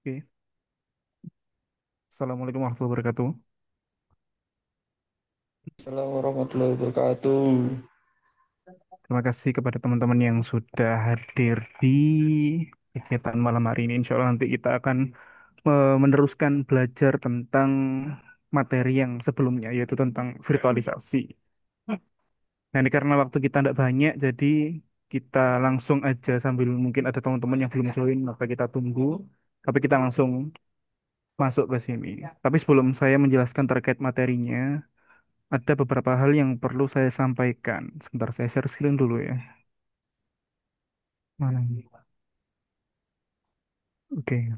Oke. Assalamualaikum warahmatullahi wabarakatuh. Assalamualaikum warahmatullahi wabarakatuh. Terima kasih kepada teman-teman yang sudah hadir di kegiatan malam hari ini. Insya Allah nanti kita akan meneruskan belajar tentang materi yang sebelumnya, yaitu tentang virtualisasi. Nah, ini karena waktu kita tidak banyak, jadi kita langsung aja sambil mungkin ada teman-teman yang belum join, maka kita tunggu. Tapi kita langsung masuk ke sini. Tapi sebelum saya menjelaskan terkait materinya, ada beberapa hal yang perlu saya sampaikan. Sebentar, saya share screen dulu ya. Mana ini? Oke.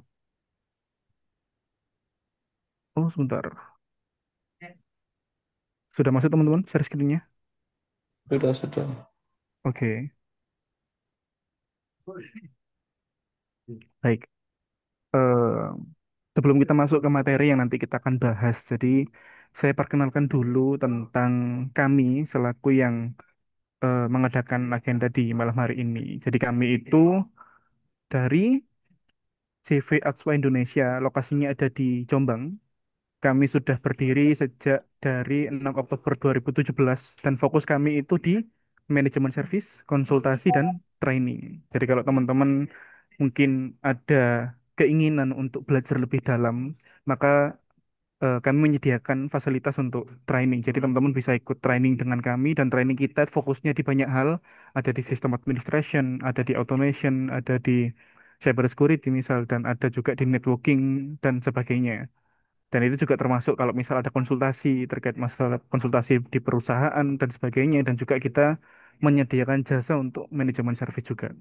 Oh, sebentar. Sudah masuk teman-teman share screen-nya? Sudah. Oke. Baik. Eh, Sebelum kita masuk ke materi yang nanti kita akan bahas, jadi saya perkenalkan dulu tentang kami selaku yang mengadakan agenda di malam hari ini. Jadi kami itu dari CV Atswa Indonesia, lokasinya ada di Jombang. Kami sudah berdiri sejak dari 6 Oktober 2017 dan fokus kami itu di manajemen service, konsultasi, dan training. Jadi kalau teman-teman mungkin ada keinginan untuk belajar lebih dalam, maka kami menyediakan fasilitas untuk training. Jadi teman-teman bisa ikut training dengan kami dan training kita fokusnya di banyak hal. Ada di sistem administration, ada di automation, ada di cyber security misal, dan ada juga di networking dan sebagainya. Dan itu juga termasuk kalau misal ada konsultasi terkait masalah konsultasi di perusahaan dan sebagainya. Dan juga kita menyediakan jasa untuk manajemen service juga.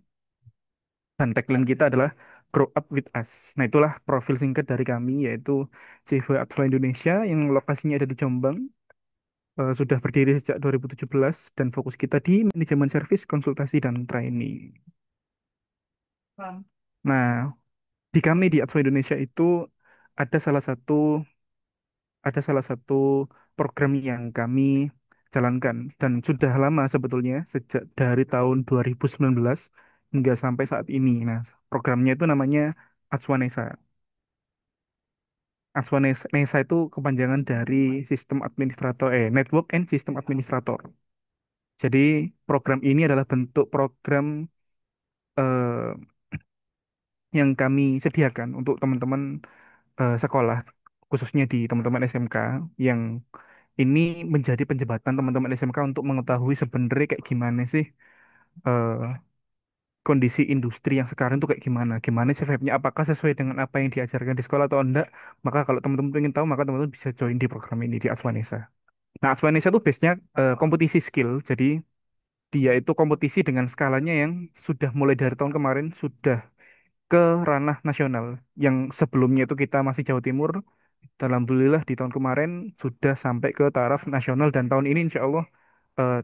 Dan tagline kita adalah Grow Up With Us. Nah itulah profil singkat dari kami yaitu CV Atla Indonesia yang lokasinya ada di Jombang. Sudah berdiri sejak 2017 dan fokus kita di manajemen service, konsultasi, dan training. Nah, di kami di Atla Indonesia itu ada salah satu ada salah satu program yang kami jalankan dan sudah lama sebetulnya sejak dari tahun 2019 hingga sampai saat ini. Nah, programnya itu namanya Atswanesa. Atswanesa itu kepanjangan dari sistem administrator Network and System Administrator. Jadi program ini adalah bentuk program eh, yang kami sediakan untuk teman-teman sekolah khususnya di teman-teman SMK yang ini menjadi penjembatan teman-teman SMK untuk mengetahui sebenarnya kayak gimana sih eh, kondisi industri yang sekarang tuh kayak gimana, gimana sih vibe-nya, apakah sesuai dengan apa yang diajarkan di sekolah atau enggak. Maka kalau teman-teman ingin tahu, maka teman-teman bisa join di program ini di Aswanesa. Nah, Aswanesa itu base-nya kompetisi skill, jadi dia itu kompetisi dengan skalanya yang sudah mulai dari tahun kemarin sudah ke ranah nasional. Yang sebelumnya itu kita masih Jawa Timur, dan alhamdulillah di tahun kemarin sudah sampai ke taraf nasional dan tahun ini insya Allah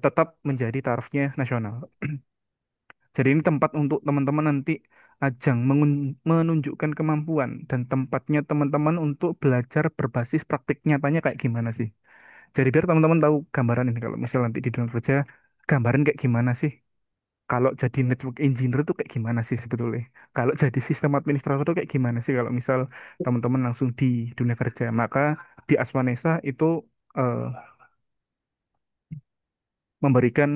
tetap menjadi tarafnya nasional. Jadi ini tempat untuk teman-teman nanti ajang menunjukkan kemampuan dan tempatnya teman-teman untuk belajar berbasis praktik nyatanya kayak gimana sih. Jadi biar teman-teman tahu gambaran ini kalau misal nanti di dunia kerja gambaran kayak gimana sih. Kalau jadi network engineer itu kayak gimana sih sebetulnya? Kalau jadi sistem administrator itu kayak gimana sih kalau misal teman-teman langsung di dunia kerja? Maka di Aswanesa itu eh, memberikan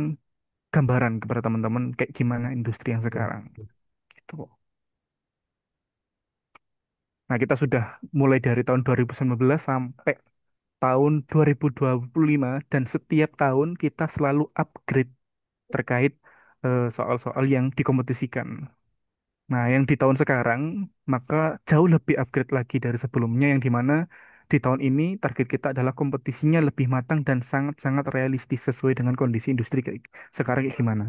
gambaran kepada teman-teman kayak gimana industri yang sekarang. Gitu. Nah, kita sudah mulai dari tahun 2019 sampai tahun 2025 dan setiap tahun kita selalu upgrade terkait soal-soal yang dikompetisikan. Nah, yang di tahun sekarang maka jauh lebih upgrade lagi dari sebelumnya yang dimana di tahun ini target kita adalah kompetisinya lebih matang dan sangat-sangat realistis sesuai dengan kondisi industri kayak sekarang kayak gimana.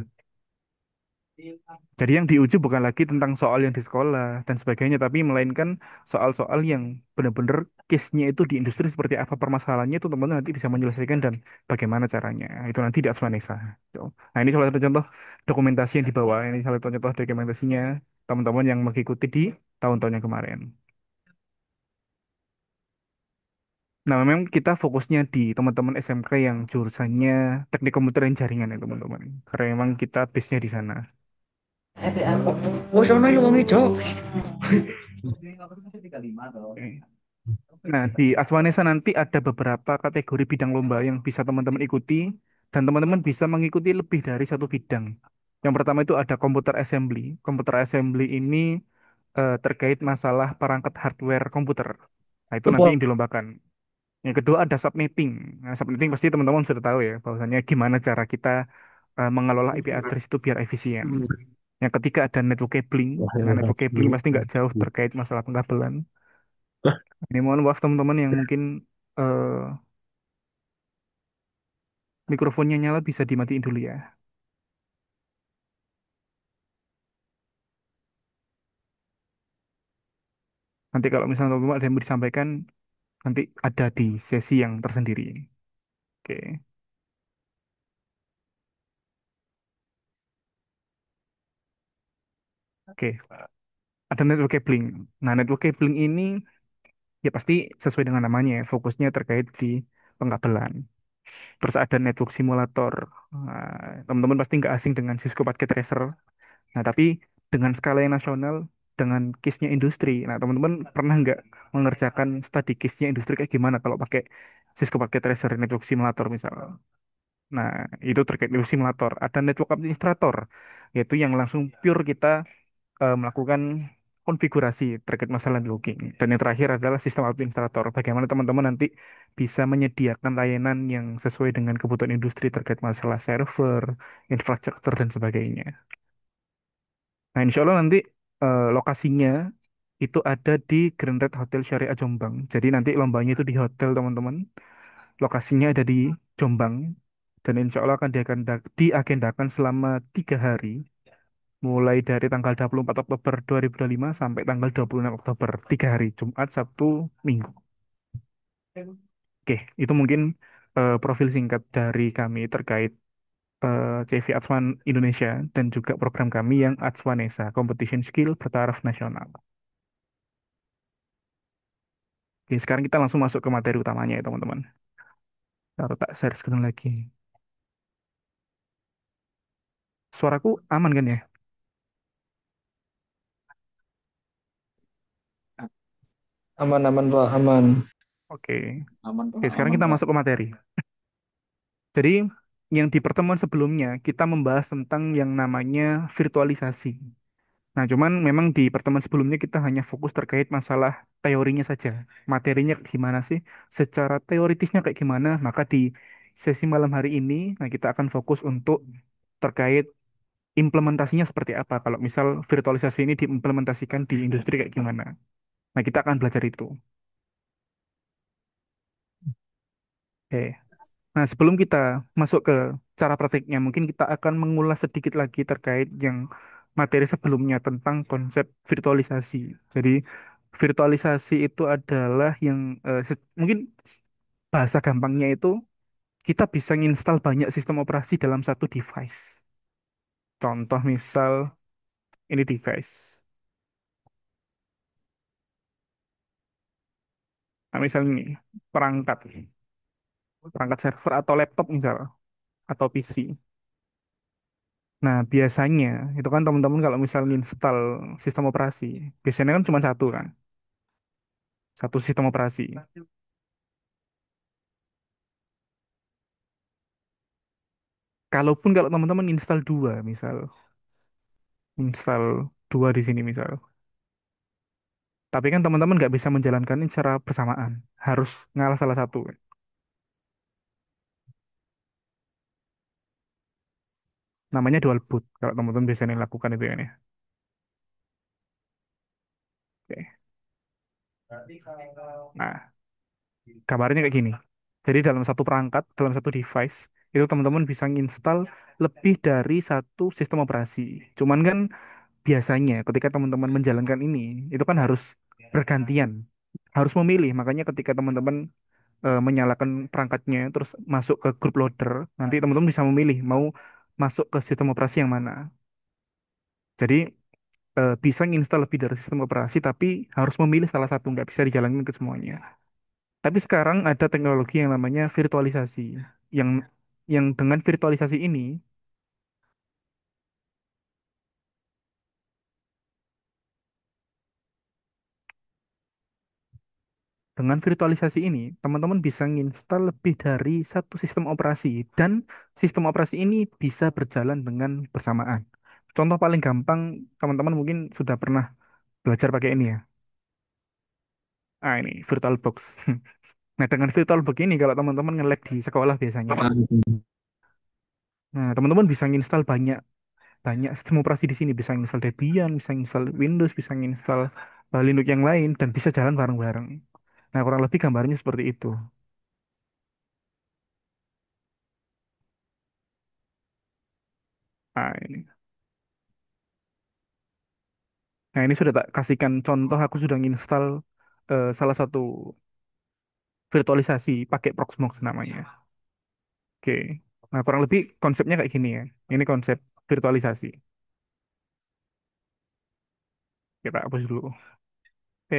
Jadi yang diuji bukan lagi tentang soal yang di sekolah dan sebagainya, tapi melainkan soal-soal yang benar-benar case-nya itu di industri seperti apa permasalahannya itu teman-teman nanti bisa menyelesaikan dan bagaimana caranya. Itu nanti di Atsvanesa. Gitu. Nah ini salah satu contoh dokumentasi yang dibawa. Ini salah satu contoh dokumentasinya teman-teman yang mengikuti di tahun-tahun yang kemarin. Nah memang kita fokusnya di teman-teman SMK yang jurusannya teknik komputer dan jaringan ya teman-teman. Karena memang kita base-nya di sana. Oh, sono lu wong ijo. Oke. Nah, di Acuanesa nanti ada beberapa kategori bidang lomba yang bisa teman-teman ikuti, dan teman-teman bisa mengikuti lebih dari satu bidang. Yang pertama itu ada komputer assembly. Komputer assembly ini terkait masalah perangkat hardware komputer. Nah, itu nanti yang dilombakan. Yang kedua ada subnetting. Nah, subnetting pasti teman-teman sudah tahu ya, bahwasannya gimana cara kita mengelola IP address itu biar efisien. Yang ketiga ada network cabling. Nah, network cabling pasti nggak jauh terkait masalah pengkabelan. Ini mohon maaf teman-teman yang mungkin eh, mikrofonnya nyala bisa dimatiin dulu ya. Nanti kalau misalnya teman-teman ada yang mau disampaikan, nanti ada di sesi yang tersendiri. Oke, oke. Ada network cabling. Nah, network cabling ini ya pasti sesuai dengan namanya, ya, fokusnya terkait di pengkabelan. Terus ada network simulator. Nah, teman-teman pasti nggak asing dengan Cisco Packet Tracer. Nah, tapi dengan skala yang nasional, dengan case-nya industri. Nah, teman-teman pernah nggak mengerjakan studi case-nya industri kayak gimana kalau pakai Cisco Packet Tracer Network Simulator misal? Nah, itu terkait network simulator. Ada network administrator, yaitu yang langsung pure kita melakukan konfigurasi terkait masalah networking. Dan yang terakhir adalah sistem administrator. Bagaimana teman-teman nanti bisa menyediakan layanan yang sesuai dengan kebutuhan industri terkait masalah server, infrastruktur, dan sebagainya. Nah, insya Allah nanti lokasinya itu ada di Grand Red Hotel Syariah Jombang. Jadi nanti lombanya itu di hotel teman-teman. Lokasinya ada di Jombang. Dan insya Allah akan diagendakan selama 3 hari. Mulai dari tanggal 24 Oktober 2025 sampai tanggal 26 Oktober. 3 hari, Jumat, Sabtu, Minggu. Oke, itu mungkin profil singkat dari kami terkait CV Atswan Indonesia dan juga program kami yang Atswanesa, Competition Skill Bertaraf Nasional. Oke, sekarang kita langsung masuk ke materi utamanya ya teman-teman. Taruh tak share screen lagi. Suaraku aman kan ya? Aman-aman Pak, aman. Oke. Oke, sekarang kita masuk ke materi. Jadi, yang di pertemuan sebelumnya kita membahas tentang yang namanya virtualisasi. Nah, cuman memang di pertemuan sebelumnya kita hanya fokus terkait masalah teorinya saja. Materinya kayak gimana sih? Secara teoritisnya kayak gimana? Maka di sesi malam hari ini, nah kita akan fokus untuk terkait implementasinya seperti apa. Kalau misal virtualisasi ini diimplementasikan di industri kayak gimana. Nah, kita akan belajar itu. Oke. Nah, sebelum kita masuk ke cara praktiknya, mungkin kita akan mengulas sedikit lagi terkait yang materi sebelumnya tentang konsep virtualisasi. Jadi, virtualisasi itu adalah yang mungkin bahasa gampangnya itu kita bisa nginstal banyak sistem operasi dalam satu device. Contoh misal ini device. Nah, misal ini perangkat, perangkat server atau laptop misal atau PC. Nah, biasanya itu kan teman-teman kalau misal install sistem operasi, biasanya kan cuma satu kan, satu sistem operasi. Kalaupun kalau teman-teman install dua, misal install dua di sini misal, tapi kan teman-teman nggak bisa menjalankan ini secara bersamaan, harus ngalah salah satu. Namanya dual boot kalau teman-teman biasanya lakukan itu ya. Oke. Nah, gambarnya kayak gini. Jadi dalam satu perangkat, dalam satu device, itu teman-teman bisa nginstal lebih dari satu sistem operasi. Cuman kan biasanya ketika teman-teman menjalankan ini, itu kan harus bergantian, harus memilih. Makanya ketika teman-teman menyalakan perangkatnya, terus masuk ke grup loader, nanti teman-teman bisa memilih mau masuk ke sistem operasi yang mana. Jadi bisa nginstal lebih dari sistem operasi, tapi harus memilih salah satu, nggak bisa dijalankan ke semuanya. Tapi sekarang ada teknologi yang namanya virtualisasi, yang dengan virtualisasi ini, Dengan virtualisasi ini, teman-teman bisa nginstal lebih dari satu sistem operasi dan sistem operasi ini bisa berjalan dengan bersamaan. Contoh paling gampang, teman-teman mungkin sudah pernah belajar pakai ini ya. Ah, ini VirtualBox. Nah, dengan VirtualBox ini kalau teman-teman nge-lag di sekolah biasanya, nah teman-teman bisa nginstal banyak banyak sistem operasi di sini, bisa nginstal Debian, bisa nginstal Windows, bisa nginstal Linux yang lain dan bisa jalan bareng-bareng. Nah, kurang lebih gambarnya seperti itu. Nah, ini. Nah, ini sudah tak kasihkan contoh, aku sudah nginstal salah satu virtualisasi pakai Proxmox namanya. Oke. Nah, kurang lebih konsepnya kayak gini ya. Ini konsep virtualisasi. Kita hapus dulu. Oke.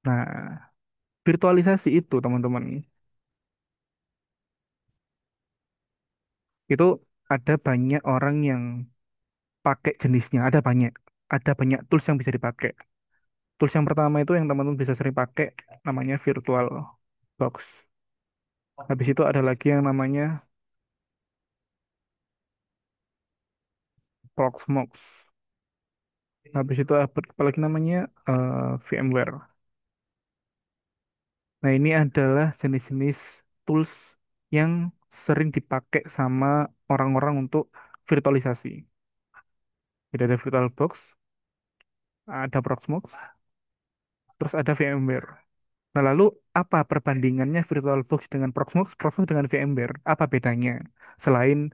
Nah, virtualisasi itu teman-teman, itu ada banyak orang yang pakai jenisnya, ada banyak tools yang bisa dipakai. Tools yang pertama itu yang teman-teman bisa sering pakai namanya VirtualBox. Habis itu ada lagi yang namanya Proxmox. Habis itu apa lagi namanya VMware. Nah, ini adalah jenis-jenis tools yang sering dipakai sama orang-orang untuk virtualisasi. Jadi ada VirtualBox, ada Proxmox, terus ada VMware. Nah, lalu apa perbandingannya VirtualBox dengan Proxmox, Proxmox dengan VMware? Apa bedanya? Selain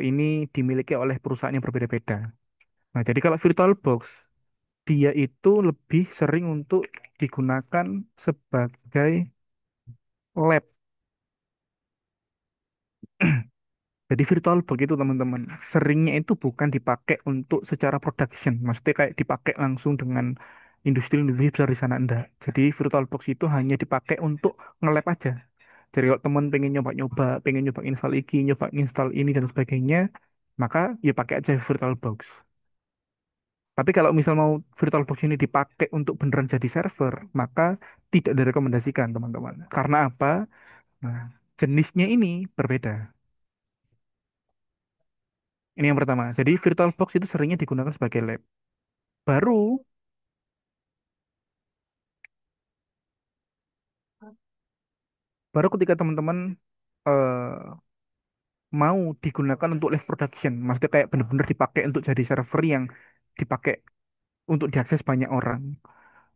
ini dimiliki oleh perusahaan yang berbeda-beda. Nah, jadi kalau VirtualBox, dia itu lebih sering untuk digunakan sebagai lab. Jadi VirtualBox itu teman-teman, seringnya itu bukan dipakai untuk secara production. Maksudnya kayak dipakai langsung dengan industri-industri besar di sana, enggak. Jadi VirtualBox itu hanya dipakai untuk nge-lab aja. Jadi kalau teman pengen nyoba-nyoba, pengen nyoba install iki, nyoba install ini dan sebagainya, maka ya pakai aja VirtualBox. Tapi kalau misal mau VirtualBox ini dipakai untuk beneran jadi server, maka tidak direkomendasikan teman-teman. Karena apa? Nah, jenisnya ini berbeda. Ini yang pertama. Jadi VirtualBox itu seringnya digunakan sebagai lab. Baru, baru ketika teman-teman eh, mau digunakan untuk live production, maksudnya kayak bener-bener dipakai untuk jadi server yang dipakai untuk diakses banyak orang.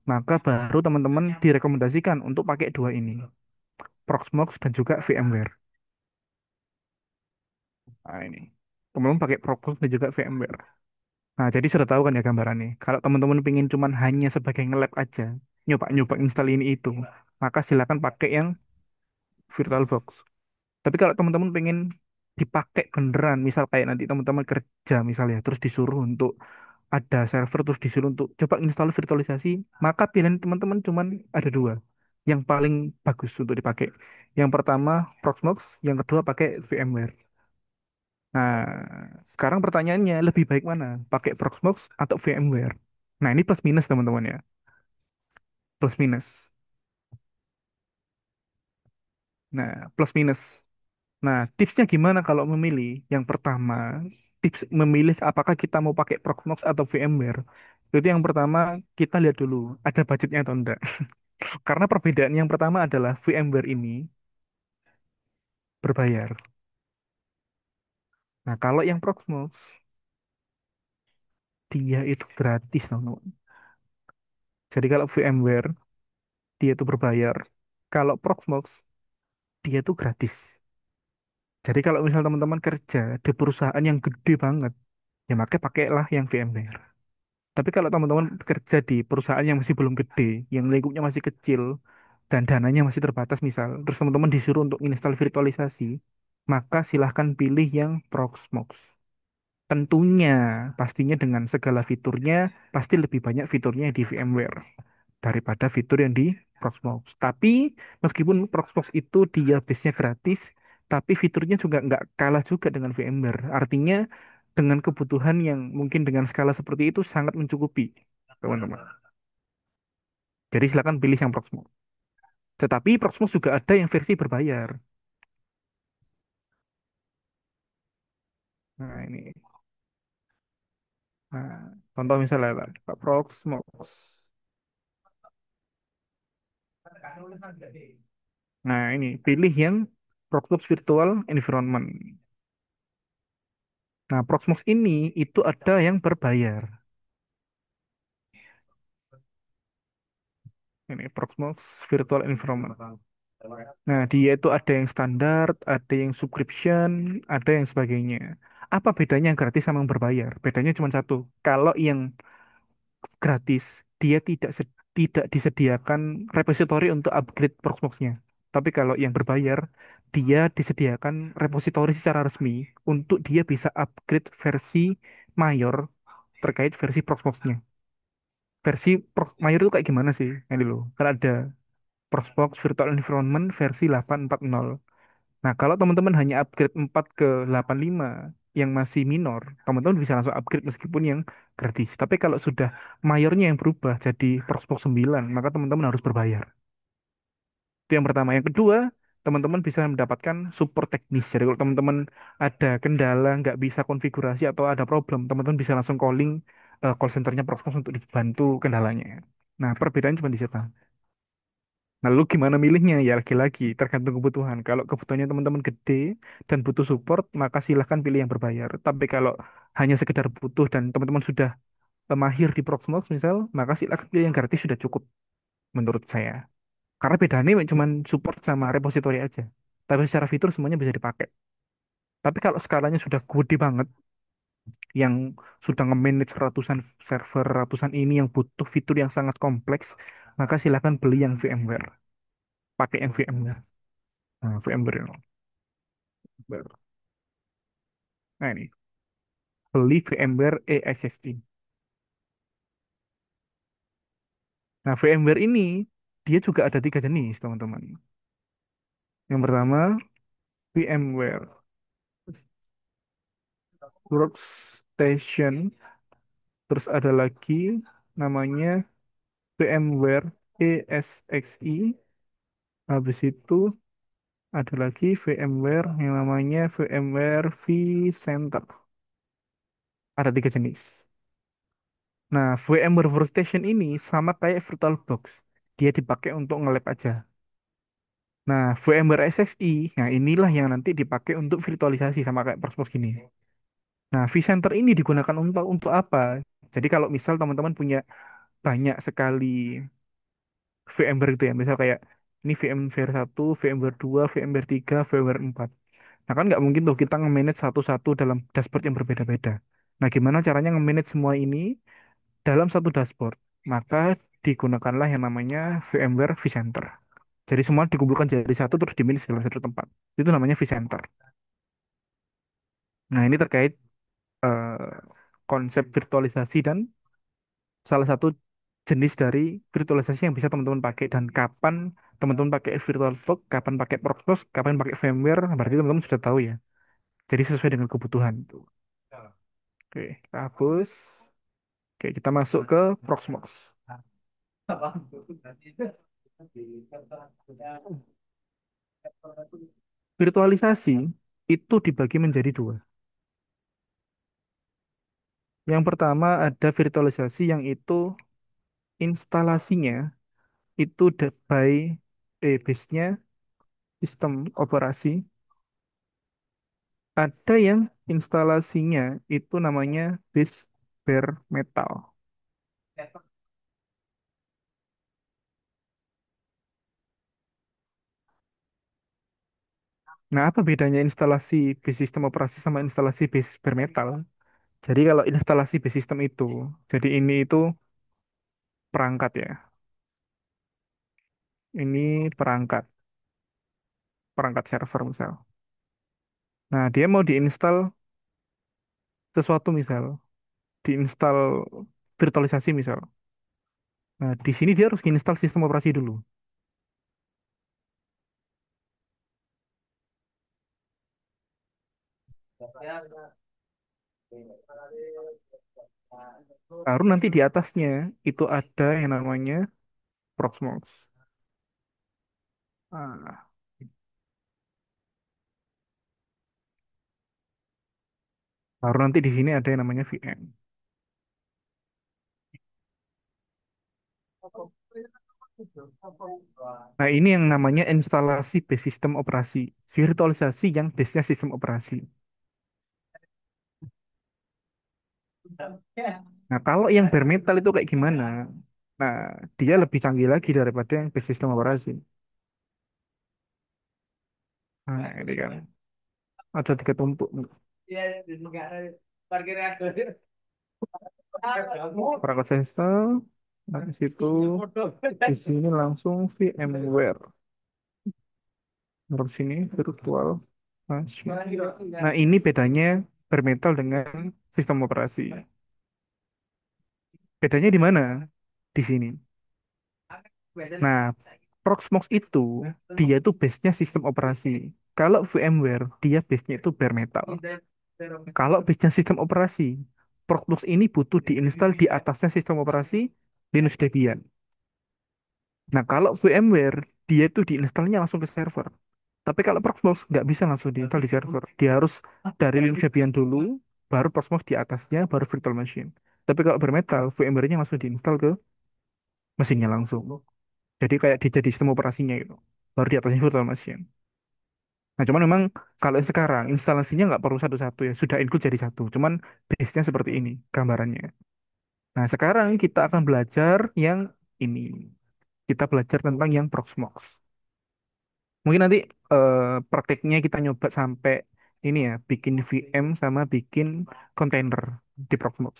Maka baru teman-teman direkomendasikan untuk pakai dua ini, Proxmox dan juga VMware. Nah, ini. Teman-teman pakai Proxmox dan juga VMware. Nah, jadi sudah tahu kan ya gambarannya. Kalau teman-teman pengen cuman hanya sebagai nge-lab aja, nyoba-nyoba install ini itu, maka silakan pakai yang VirtualBox. Tapi kalau teman-teman pengen dipakai beneran, misal kayak nanti teman-teman kerja misalnya, terus disuruh untuk ada server, terus disuruh untuk coba install virtualisasi, maka pilihan teman-teman cuman ada dua, yang paling bagus untuk dipakai. Yang pertama Proxmox, yang kedua pakai VMware. Nah, sekarang pertanyaannya lebih baik mana? Pakai Proxmox atau VMware? Nah, ini plus minus teman-teman ya, plus minus. Nah, plus minus. Nah, tipsnya gimana kalau memilih? Yang pertama, tips memilih apakah kita mau pakai Proxmox atau VMware. Itu yang pertama, kita lihat dulu ada budgetnya atau enggak. Karena perbedaan yang pertama adalah VMware ini berbayar. Nah, kalau yang Proxmox, dia itu gratis, teman-teman. Jadi kalau VMware, dia itu berbayar. Kalau Proxmox, dia itu gratis. Jadi kalau misal teman-teman kerja di perusahaan yang gede banget, ya pakailah yang VMware. Tapi kalau teman-teman kerja di perusahaan yang masih belum gede, yang lingkupnya masih kecil, dan dananya masih terbatas misal, terus teman-teman disuruh untuk install virtualisasi, maka silahkan pilih yang Proxmox. Tentunya, pastinya dengan segala fiturnya, pasti lebih banyak fiturnya di VMware daripada fitur yang di Proxmox. Tapi meskipun Proxmox itu dia base-nya gratis, tapi fiturnya juga nggak kalah juga dengan VMware. Artinya dengan kebutuhan yang mungkin dengan skala seperti itu sangat mencukupi, teman-teman. Jadi silakan pilih yang Proxmox. Tetapi Proxmox juga ada yang versi berbayar. Nah, ini. Nah, contoh misalnya lah, Pak Proxmox. Nah, ini pilih yang Proxmox Virtual Environment. Nah, Proxmox ini itu ada yang berbayar. Ini Proxmox Virtual Environment. Nah, dia itu ada yang standar, ada yang subscription, ada yang sebagainya. Apa bedanya yang gratis sama yang berbayar? Bedanya cuma satu. Kalau yang gratis, dia tidak disediakan repository untuk upgrade Proxmox-nya. Tapi kalau yang berbayar, dia disediakan repository secara resmi untuk dia bisa upgrade versi mayor terkait versi Proxmox-nya. Versi mayor itu kayak gimana sih? Ini loh. Kan ada Proxmox Virtual Environment versi 8.4.0. Nah, kalau teman-teman hanya upgrade 4 ke 85 yang masih minor, teman-teman bisa langsung upgrade meskipun yang gratis. Tapi kalau sudah mayornya yang berubah jadi Proxmox 9, maka teman-teman harus berbayar. Itu yang pertama. Yang kedua, teman-teman bisa mendapatkan support teknis. Jadi kalau teman-teman ada kendala, nggak bisa konfigurasi atau ada problem, teman-teman bisa langsung calling call centernya Proxmox untuk dibantu kendalanya. Nah, perbedaannya cuma di situ. Nah, lalu gimana milihnya? Ya lagi-lagi tergantung kebutuhan. Kalau kebutuhannya teman-teman gede dan butuh support, maka silahkan pilih yang berbayar. Tapi kalau hanya sekedar butuh dan teman-teman sudah mahir di Proxmox misal, maka silahkan pilih yang gratis sudah cukup menurut saya. Karena bedanya cuma support sama repository aja. Tapi secara fitur semuanya bisa dipakai. Tapi kalau skalanya sudah gede banget, yang sudah nge-manage ratusan server, ratusan ini yang butuh fitur yang sangat kompleks, maka silahkan beli yang VMware. Pakai yang VMware. Nah, VMware. Nah, ini. Beli VMware eSSD. Nah, VMware ini dia juga ada tiga jenis, teman-teman. Yang pertama, VMware Workstation. Terus ada lagi namanya VMware ESXi. Habis itu ada lagi VMware yang namanya VMware vCenter. Ada tiga jenis. Nah, VMware Workstation ini sama kayak VirtualBox. Dia dipakai untuk nge-lab aja. Nah, VMware SSI, nah inilah yang nanti dipakai untuk virtualisasi sama kayak Proxmox gini. Nah, vCenter ini digunakan untuk apa? Jadi kalau misal teman-teman punya banyak sekali VMware itu ya, misal kayak ini VMware 1, VMware 2, VMware 3, VMware 4. Nah kan nggak mungkin tuh kita nge-manage satu-satu dalam dashboard yang berbeda-beda. Nah, gimana caranya nge-manage semua ini dalam satu dashboard? Maka digunakanlah yang namanya VMware vCenter. Jadi semua dikumpulkan jadi satu terus di-manage dalam satu tempat. Itu namanya vCenter. Nah, ini terkait eh, konsep virtualisasi dan salah satu jenis dari virtualisasi yang bisa teman-teman pakai dan kapan teman-teman pakai VirtualBox, kapan pakai Proxmox, kapan pakai VMware, berarti teman-teman sudah tahu ya. Jadi sesuai dengan kebutuhan itu. Oke, kita hapus. Oke, kita masuk ke Proxmox. Virtualisasi itu dibagi menjadi dua. Yang pertama ada virtualisasi yang itu instalasinya itu by base-nya sistem operasi. Ada yang instalasinya itu namanya base bare metal. Nah, apa bedanya instalasi base sistem operasi sama instalasi base bare metal? Jadi kalau instalasi base system itu, jadi ini itu perangkat ya. Ini perangkat, perangkat server misal. Nah, dia mau diinstal sesuatu misal, diinstal virtualisasi misal. Nah, di sini dia harus install sistem operasi dulu. Baru nanti di atasnya itu ada yang namanya Proxmox. Ah, baru nanti di sini ada yang namanya VM. Nah, ini yang namanya instalasi base sistem operasi. Virtualisasi yang base-nya sistem operasi. Nah, kalau yang bare metal itu kayak gimana? Nah, dia lebih canggih lagi daripada yang base sistem operasi. Nah, ini kan ada tiga tumpuk. Perangkat sistem, nah, di situ, di sini langsung VMware. Terus sini virtual machine. Nah, ini bedanya bare metal dengan sistem operasi. Bedanya di mana? Di sini. Nah, Proxmox itu dia itu base-nya sistem operasi. Kalau VMware dia base-nya itu bare metal. Kalau base-nya sistem operasi, Proxmox ini butuh diinstal di atasnya sistem operasi Linux Debian. Nah, kalau VMware dia itu diinstalnya langsung ke server. Tapi kalau Proxmox nggak bisa langsung diinstal di server. Dia harus dari Linux Debian dulu, baru Proxmox di atasnya, baru virtual machine. Tapi kalau bare metal, VMware-nya langsung diinstal ke mesinnya langsung. Jadi kayak dia jadi sistem operasinya gitu. Baru di atasnya virtual machine. Nah, cuman memang kalau yang sekarang instalasinya nggak perlu satu-satu ya, sudah include jadi satu. Cuman base-nya seperti ini gambarannya. Nah, sekarang kita akan belajar yang ini. Kita belajar tentang yang Proxmox. Mungkin nanti prakteknya kita nyoba sampai ini ya, bikin VM sama bikin kontainer di Proxmox.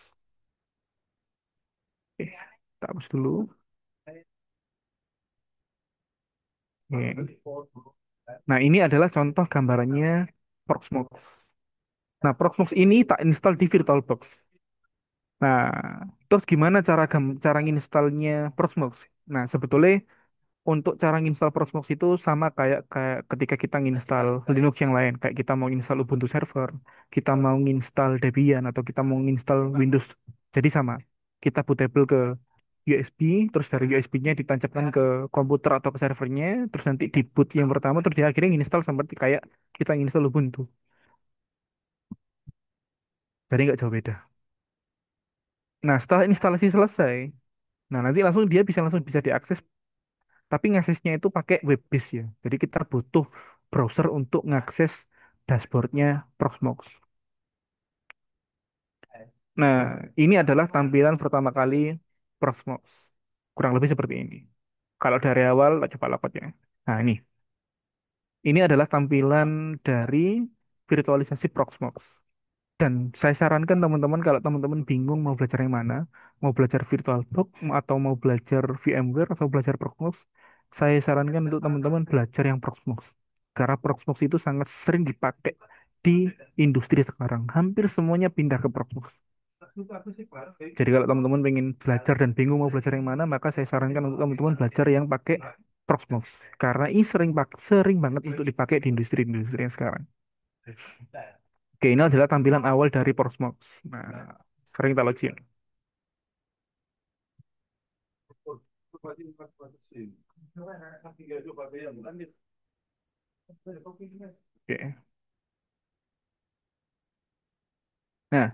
Oke, kita hapus dulu. Oke. Nah, ini adalah contoh gambarannya Proxmox. Nah, Proxmox ini tak install di VirtualBox. Nah, terus gimana cara nginstalnya Proxmox? Nah, sebetulnya untuk cara nginstal Proxmox itu sama kayak kayak ketika kita nginstal Linux yang lain, kayak kita mau nginstal Ubuntu server, kita mau nginstal Debian atau kita mau nginstal Windows. Jadi sama. Kita bootable ke USB, terus dari USB-nya ditancapkan ke komputer atau ke servernya, terus nanti di boot yang pertama, terus dia akhirnya nginstal seperti kayak kita nginstal Ubuntu. Jadi nggak jauh beda. Nah, setelah instalasi selesai, nah nanti langsung dia langsung bisa diakses, tapi ngaksesnya itu pakai web based ya. Jadi kita butuh browser untuk ngakses dashboardnya Proxmox. Nah, ini adalah tampilan pertama kali Proxmox. Kurang lebih seperti ini. Kalau dari awal, tak coba lapor ya. Nah, ini adalah tampilan dari virtualisasi Proxmox. Dan saya sarankan teman-teman kalau teman-teman bingung mau belajar yang mana, mau belajar VirtualBox atau mau belajar VMware atau belajar Proxmox, saya sarankan untuk teman-teman belajar yang Proxmox. Karena Proxmox itu sangat sering dipakai di industri sekarang. Hampir semuanya pindah ke Proxmox. Jadi kalau teman-teman pengen belajar dan bingung mau belajar yang mana, maka saya sarankan untuk teman-teman belajar yang pakai Proxmox. Karena ini sering banget untuk dipakai di industri-industri yang sekarang. Oke, ini adalah tampilan awal dari Proxmox. Nah, sekarang kita login. Oke. Nah,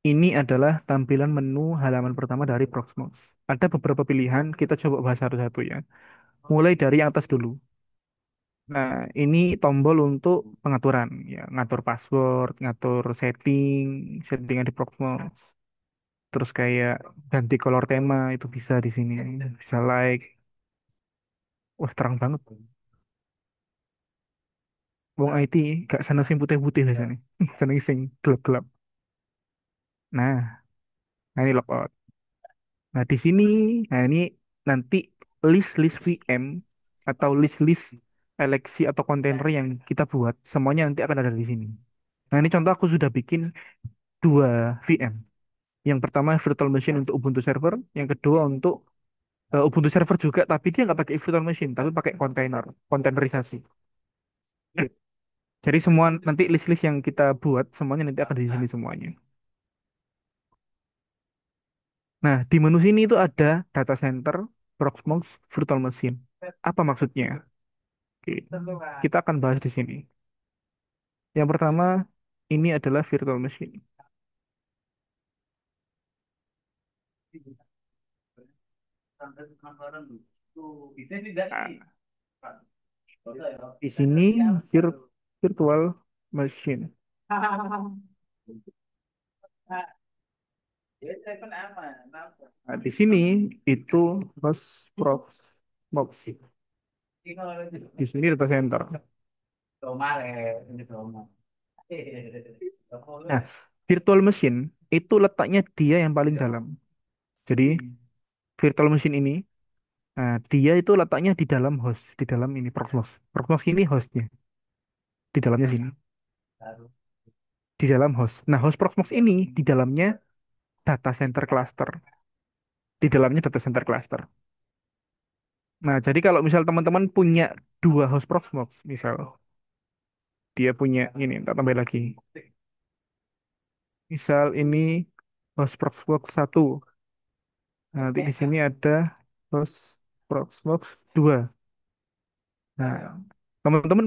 ini adalah tampilan menu halaman pertama dari Proxmox. Ada beberapa pilihan, kita coba bahas satu-satu ya. Mulai dari yang atas dulu. Nah, ini tombol untuk pengaturan ya, ngatur password, ngatur settingan di Proxmox. Terus kayak ganti color tema itu bisa di sini, bisa like. Wah, terang banget. Wong IT gak seneng sing putih-putih biasanya. Seneng sing gelap-gelap. Nah, ini logout. Nah, di sini, nah ini nanti list-list VM atau list-list eleksi atau kontainer yang kita buat, semuanya nanti akan ada di sini. Nah, ini contoh aku sudah bikin dua VM. Yang pertama virtual machine untuk Ubuntu server, yang kedua untuk Ubuntu server juga, tapi dia nggak pakai virtual machine, tapi pakai kontainer, kontainerisasi. Jadi semua nanti list-list yang kita buat, semuanya nanti akan di sini semuanya. Nah, di menu sini itu ada data center, Proxmox Virtual Machine. Apa maksudnya? Oke, kita akan bahas di sini. Yang pertama, ini adalah virtual machine. Nah, di sini virtual machine. Nah, di sini itu host Proxmox. Di sini data center. Nah, virtual machine itu letaknya dia yang paling dalam. Jadi virtual machine ini, nah, dia itu letaknya di dalam host, di dalam ini Proxmox. Proxmox ini hostnya, di dalamnya sini, di dalam host. Nah, host Proxmox ini di dalamnya data center cluster, di dalamnya data center cluster. Nah, jadi kalau misal teman-teman punya dua host Proxmox, misal dia punya ini, tak tambah lagi. Misal ini host Proxmox satu, nanti di sini ada host Proxmox 2. Nah, teman-teman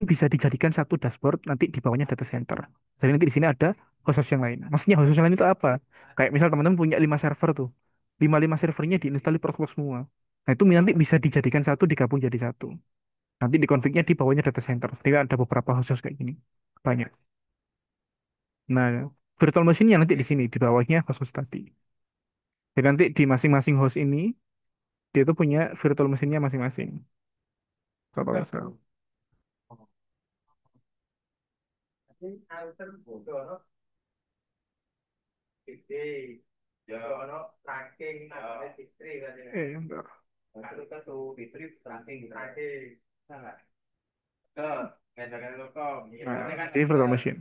bisa dijadikan satu dashboard nanti di bawahnya data center. Jadi nanti di sini ada host yang lain. Maksudnya host yang lain itu apa? Kayak misal teman-teman punya 5 server tuh. Lima servernya diinstal di Proxmox semua. Nah, itu nanti bisa dijadikan satu digabung jadi satu. Nanti di config-nya di bawahnya data center. Jadi ada beberapa host kayak gini. Banyak. Nah, virtual machine-nya nanti di sini di bawahnya host tadi. Jadi nanti di masing-masing host ini dia tuh punya virtual machine-nya masing-masing. Contoh misal. Bentar. Nah, ini virtual machine.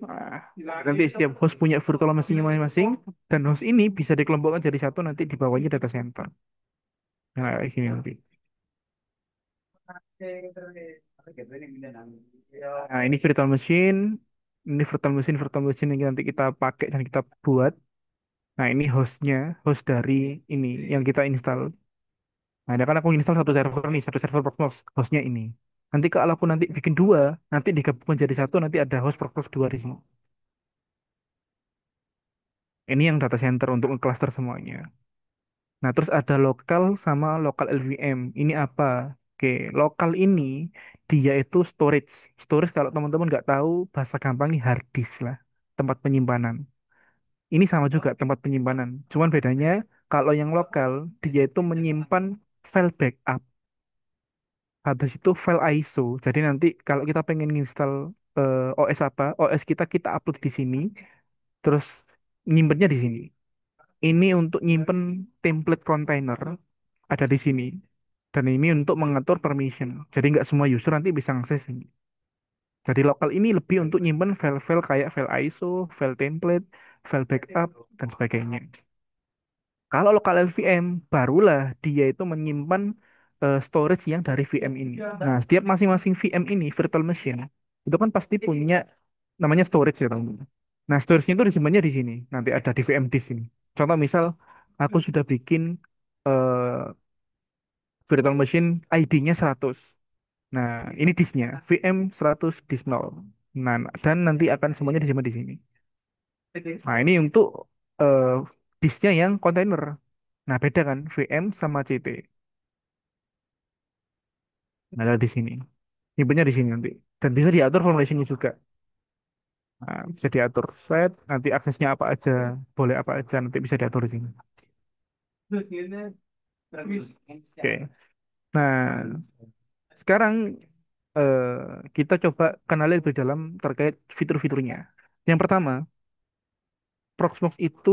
Nah, nanti setiap host punya virtual machine masing-masing dan host ini bisa dikelompokkan jadi satu nanti di bawahnya data center. Nah, kayak gini nanti. Nah, ini virtual machine. Ini virtual machine yang nanti kita pakai dan kita buat. Nah, ini hostnya, host dari ini yang kita install. Nah, ini kan aku install satu server nih, satu server Proxmox, hostnya ini. Nanti kalau aku nanti bikin dua, nanti digabungkan jadi satu, nanti ada host Proxmox dua di sini. Ini yang data center untuk cluster semuanya. Nah, terus ada lokal sama lokal LVM. Ini apa? Oke, lokal ini dia itu storage. Storage kalau teman-teman nggak tahu bahasa gampangnya hard disk lah, tempat penyimpanan. Ini sama juga tempat penyimpanan. Cuman bedanya kalau yang lokal dia itu menyimpan file backup. Habis itu file ISO. Jadi nanti kalau kita pengen install OS apa, OS kita upload di sini, terus nyimpennya di sini. Ini untuk nyimpen template container ada di sini. Dan ini untuk mengatur permission. Jadi nggak semua user nanti bisa akses ini. Jadi lokal ini lebih untuk nyimpen file-file kayak file ISO, file template, file backup, dan sebagainya. Kalau lokal LVM, barulah dia itu menyimpan storage yang dari VM ini. Nah, setiap masing-masing VM ini, virtual machine, itu kan pasti punya namanya storage ya, teman-teman. Nah, storage-nya itu disimpannya di sini. Nanti ada di VM disk ini. Contoh misal, aku sudah bikin eh, virtual machine ID-nya 100. Nah, ini disknya, VM 100 disk 0. Nah, dan nanti akan semuanya disimpan di sini. Nah, ini untuk eh, disknya yang kontainer. Nah, beda kan VM sama CT. Nah, ada di sini. Nyimpennya di sini nanti. Dan bisa diatur formulasinya juga. Nah, bisa diatur set, nanti aksesnya apa aja, boleh apa aja, nanti bisa diatur di sini. Oke. Nah, sekarang eh, kita coba kenali lebih dalam terkait fitur-fiturnya. Yang pertama, Proxmox itu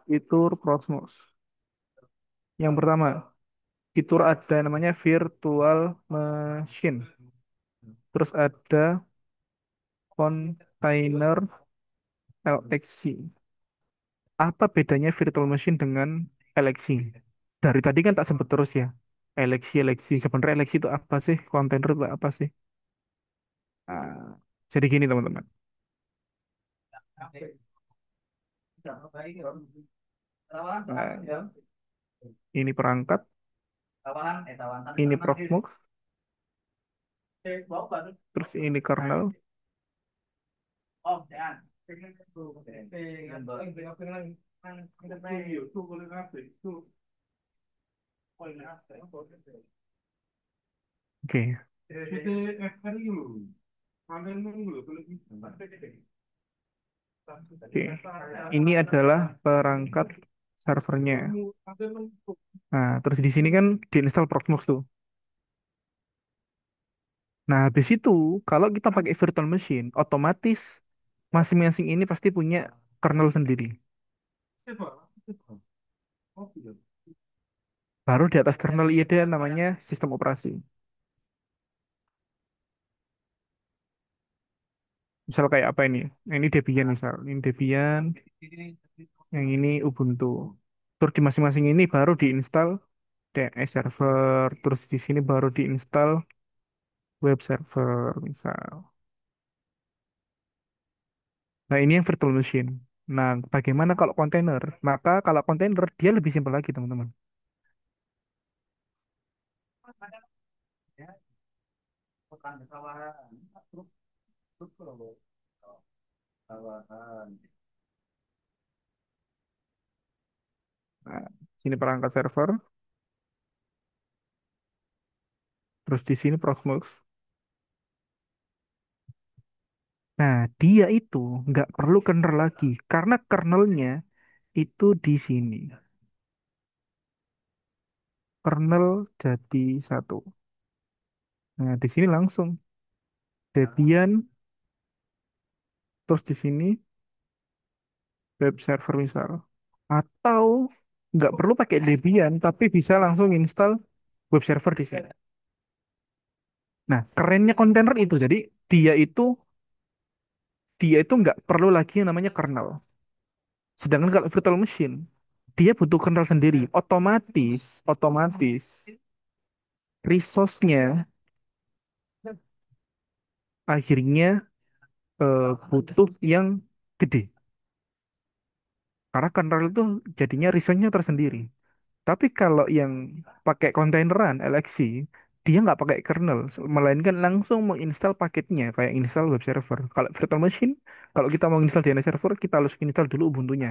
fitur Proxmox. Yang pertama, Itu ada namanya virtual machine. Terus ada container LXC. Apa bedanya virtual machine dengan LXC? Dari tadi kan tak sebut terus ya. LXC, LXC. Sebenarnya LXC itu apa sih? Container itu apa sih? Ah, jadi gini teman-teman. Nah, ini perangkat, ini Proxmox, terus ini kernel. Oke. Oke. Ini adalah perangkat servernya. Nah, terus di sini kan diinstal Proxmox tuh. Nah, habis itu kalau kita pakai virtual machine, otomatis masing-masing ini pasti punya kernel sendiri. Baru di atas kernel ini ada namanya sistem operasi. Misal kayak apa ini? Ini Debian misal. Ini Debian, yang ini Ubuntu. Terus di masing-masing ini baru diinstal DNS server. Terus di sini baru diinstal web server misal. Nah, ini yang virtual machine. Nah, bagaimana kalau kontainer? Maka kalau kontainer dia lebih simpel lagi, teman-teman. Nah, sini perangkat server, terus di sini Proxmox. Nah, dia itu nggak perlu kernel lagi karena kernelnya itu di sini. Kernel jadi satu. Nah, di sini langsung Debian, terus di sini web server misal. Atau nggak perlu pakai Debian, tapi bisa langsung install web server di sini. Nah, kerennya kontainer itu, jadi dia itu dia itu nggak perlu lagi yang namanya kernel. Sedangkan kalau virtual machine, dia butuh kernel sendiri. Otomatis resource-nya akhirnya butuh yang gede. Karena kernel itu jadinya resource-nya tersendiri. Tapi kalau yang pakai kontaineran LXC, dia nggak pakai kernel, melainkan langsung menginstal paketnya, kayak install web server. Kalau virtual machine, kalau kita mau install DNS server, kita harus install dulu Ubuntu-nya.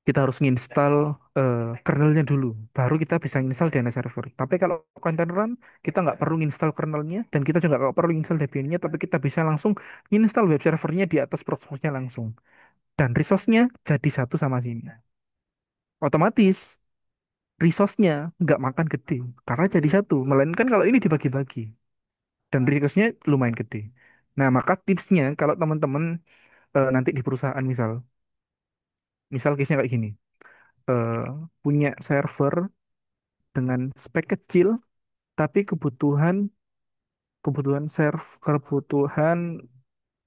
Kita harus nginstal kernelnya dulu, baru kita bisa install DNS server. Tapi kalau containeran, kita nggak perlu nginstal kernelnya, dan kita juga nggak perlu install Debian-nya, tapi kita bisa langsung install web servernya di atas Proxmox-nya langsung. Dan resource-nya jadi satu sama sini. Otomatis resource-nya nggak makan gede, karena jadi satu. Melainkan kalau ini dibagi-bagi, dan resource-nya lumayan gede. Nah, maka tipsnya kalau teman-teman nanti di perusahaan misal case-nya kayak gini, eh, punya server dengan spek kecil tapi kebutuhan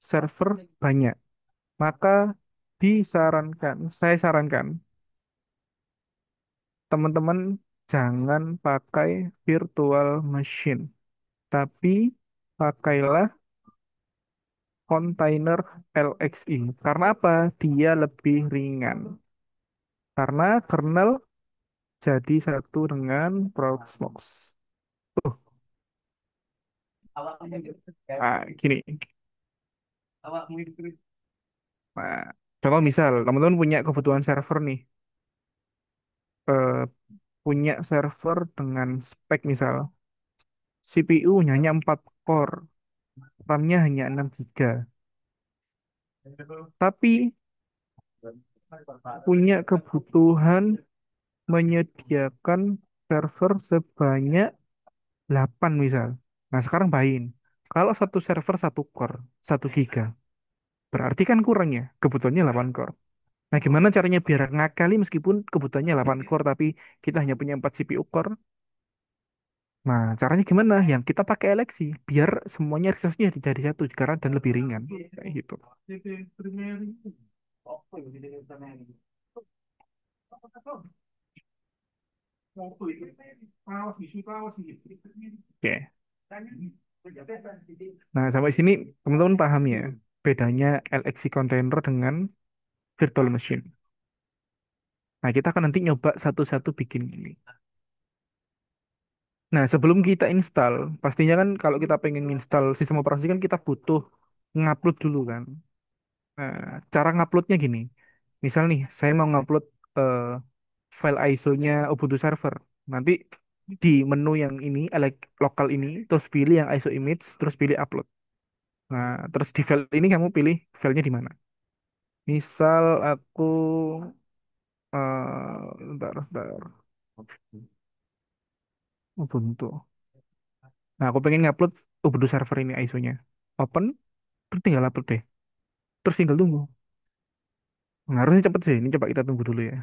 server banyak, maka saya sarankan teman-teman jangan pakai virtual machine, tapi pakailah container LXI. Karena apa? Dia lebih ringan, karena kernel jadi satu dengan Proxmox. Tuh, gini. Nah, contoh misal teman-teman punya kebutuhan server nih, eh, punya server dengan spek misal CPU-nya hanya 4 core, RAM-nya hanya 6 GB, tapi punya kebutuhan menyediakan server sebanyak 8 misal. Nah, sekarang bayangin, kalau satu server satu core, 1 GB, berarti kan kurang ya, kebutuhannya 8 core. Nah, gimana caranya biar ngakali meskipun kebutuhannya 8 core tapi kita hanya punya 4 CPU core? Nah, caranya gimana? Yang kita pakai eleksi biar semuanya resource-nya jadi satu karena dan lebih ringan kayak gitu. Oke. Nah, sampai sini teman-teman paham ya bedanya LXC container dengan virtual machine. Nah, kita akan nanti nyoba satu-satu bikin ini. Nah, sebelum kita install, pastinya kan kalau kita pengen install sistem operasi kan kita butuh ngupload dulu kan. Nah, cara nguploadnya gini. Misal nih, saya mau ngupload eh, file ISO-nya Ubuntu Server. Nanti di menu yang ini, lokal ini, terus pilih yang ISO image, terus pilih upload. Nah, terus di file ini kamu pilih filenya di mana. Misal aku, bentar, Ubuntu. Nah, aku pengen ngupload Ubuntu Server ini ISO-nya. Open, terus tinggal upload deh. Terus tinggal tunggu. Nah, harusnya cepet sih. Ini coba kita tunggu dulu ya.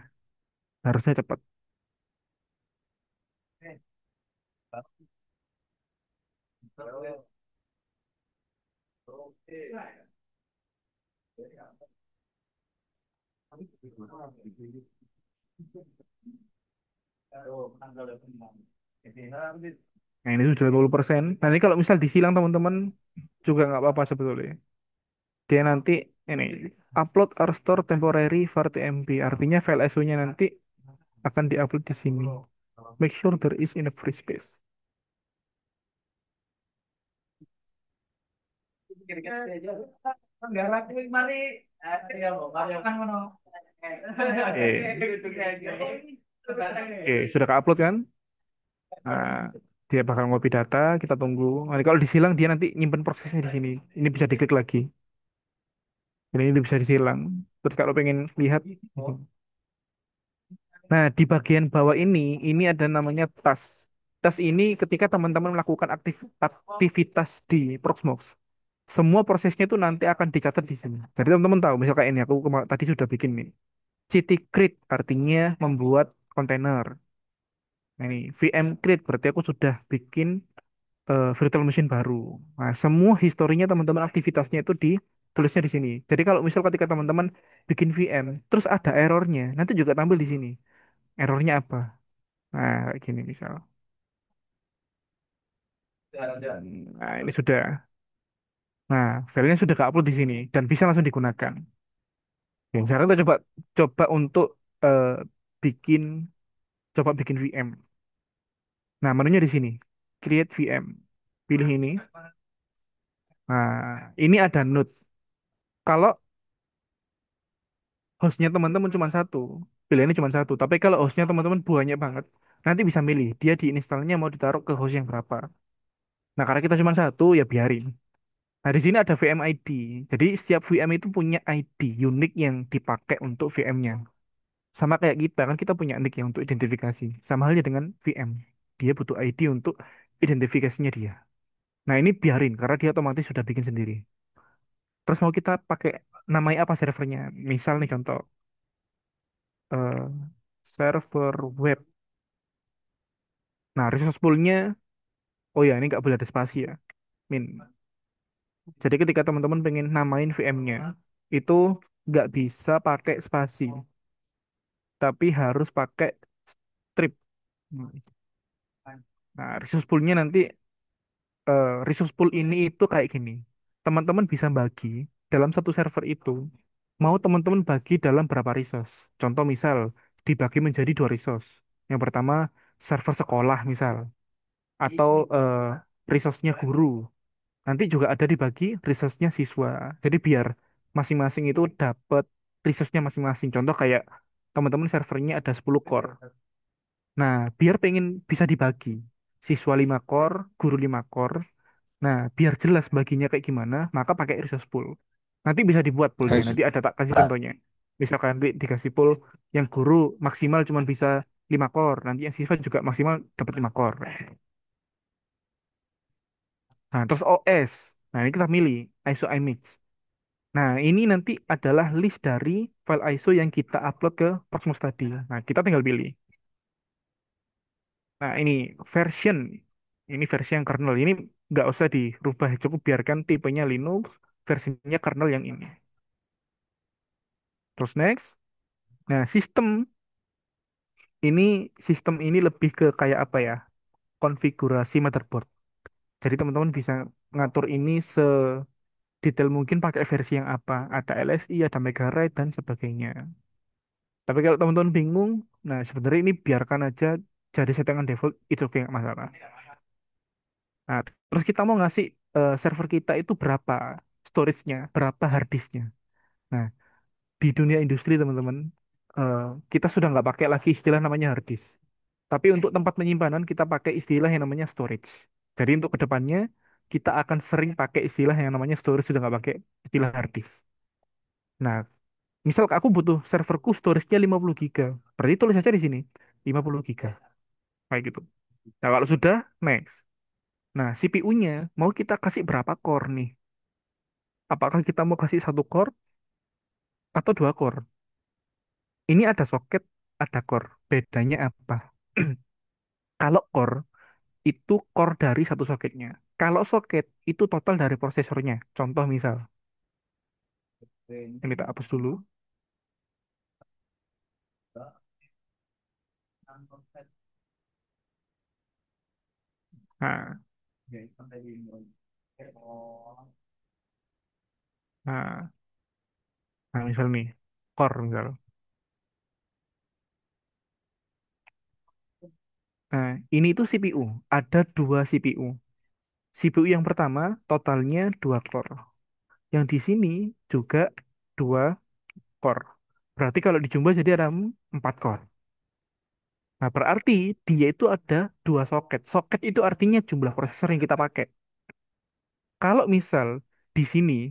Harusnya cepet. Nah, ini sudah 20%. Nah, ini kalau misal disilang teman-teman juga nggak apa-apa sebetulnya. Dia nanti ini upload or store temporary var TMP. Artinya file ISO-nya nanti akan diupload di sini. Make sure there is enough free space. Oke, sudah ke-upload kan? Nah, dia bakal ngopi data, kita tunggu. Nanti kalau disilang dia nanti nyimpen prosesnya di sini. Ini bisa diklik lagi. Ini bisa disilang. Terus kalau pengen lihat, nah di bagian bawah ini ada namanya tas. Tas ini ketika teman-teman melakukan aktivitas di Proxmox, semua prosesnya itu nanti akan dicatat di sini. Jadi teman-teman tahu, misal kayak ini aku tadi sudah bikin nih. CT create artinya membuat kontainer. Nah, ini VM create berarti aku sudah bikin virtual machine baru. Nah, semua historinya teman-teman aktivitasnya itu ditulisnya di sini. Jadi kalau misal ketika teman-teman bikin VM, terus ada errornya, nanti juga tampil di sini. Errornya apa? Nah, kayak gini misal. Nah, ini sudah. Nah, filenya sudah ke-upload di sini dan bisa langsung digunakan. Oke, sekarang kita coba untuk eh, bikin bikin VM. Nah, menunya di sini. Create VM. Pilih ini. Nah, ini ada node. Kalau hostnya teman-teman cuma satu, pilihannya cuma satu. Tapi kalau hostnya teman-teman banyak banget, nanti bisa milih dia diinstalnya mau ditaruh ke host yang berapa. Nah, karena kita cuma satu, ya biarin. Nah, di sini ada VM ID. Jadi setiap VM itu punya ID unik yang dipakai untuk VM-nya. Sama kayak kita kan kita punya nick yang untuk identifikasi. Sama halnya dengan VM. Dia butuh ID untuk identifikasinya dia. Nah, ini biarin karena dia otomatis sudah bikin sendiri. Terus mau kita pakai namanya apa servernya? Misal nih contoh eh, server web. Nah, resource pool-nya, oh ya ini nggak boleh ada spasi ya. Min. Jadi ketika teman-teman pengen namain VM-nya, itu nggak bisa pakai spasi, tapi harus pakai strip. Hmm. Nah, resource pool-nya nanti, resource pool ini itu kayak gini. Teman-teman bisa bagi dalam satu server itu, mau teman-teman bagi dalam berapa resource. Contoh misal, dibagi menjadi dua resource. Yang pertama, server sekolah misal, atau resource-nya guru. Nanti juga ada dibagi resource-nya siswa. Jadi biar masing-masing itu dapat resource-nya masing-masing. Contoh kayak teman-teman servernya ada 10 core. Nah, biar pengen bisa dibagi. Siswa 5 core, guru 5 core. Nah, biar jelas baginya kayak gimana, maka pakai resource pool. Nanti bisa dibuat poolnya. Guys, Nanti ada tak kasih contohnya. Misalkan nanti dikasih pool yang guru maksimal cuma bisa 5 core. Nanti yang siswa juga maksimal dapat 5 core. Nah, terus OS. Nah, ini kita milih ISO image. Nah, ini nanti adalah list dari file ISO yang kita upload ke Proxmox tadi. Nah, kita tinggal pilih. Nah, ini version. Ini versi yang kernel. Ini nggak usah dirubah. Cukup biarkan tipenya Linux, versinya kernel yang ini. Terus next. Nah, ini sistem ini lebih ke kayak apa ya? Konfigurasi motherboard. Jadi teman-teman bisa ngatur ini sedetail mungkin pakai versi yang apa. Ada LSI, ada Mega Raid, dan sebagainya. Tapi kalau teman-teman bingung, nah sebenarnya ini biarkan aja jadi settingan default, itu oke nggak masalah. Nah, terus kita mau ngasih server kita itu berapa storage-nya, berapa hard disk-nya. Nah, di dunia industri teman-teman, eh, kita sudah nggak pakai lagi istilah namanya hard disk. Tapi untuk tempat penyimpanan kita pakai istilah yang namanya storage. Jadi untuk kedepannya kita akan sering pakai istilah yang namanya storage, sudah nggak pakai istilah hard disk. Nah, misal aku butuh serverku storage-nya 50 giga, berarti tulis aja di sini 50 giga, kayak gitu. Nah, kalau sudah, next. Nah, CPU-nya mau kita kasih berapa core nih? Apakah kita mau kasih satu core atau dua core? Ini ada soket, ada core. Bedanya apa? Kalau core itu core dari satu soketnya. Kalau soket itu total dari prosesornya. Contoh misal, ini tak hapus dulu. Nah, nah, nah misal nih, core misal. Nah, ini itu CPU. Ada dua CPU. CPU yang pertama totalnya dua core. Yang di sini juga dua core. Berarti kalau dijumlah jadi ada empat core. Nah, berarti dia itu ada dua soket. Soket itu artinya jumlah prosesor yang kita pakai. Kalau misal di sini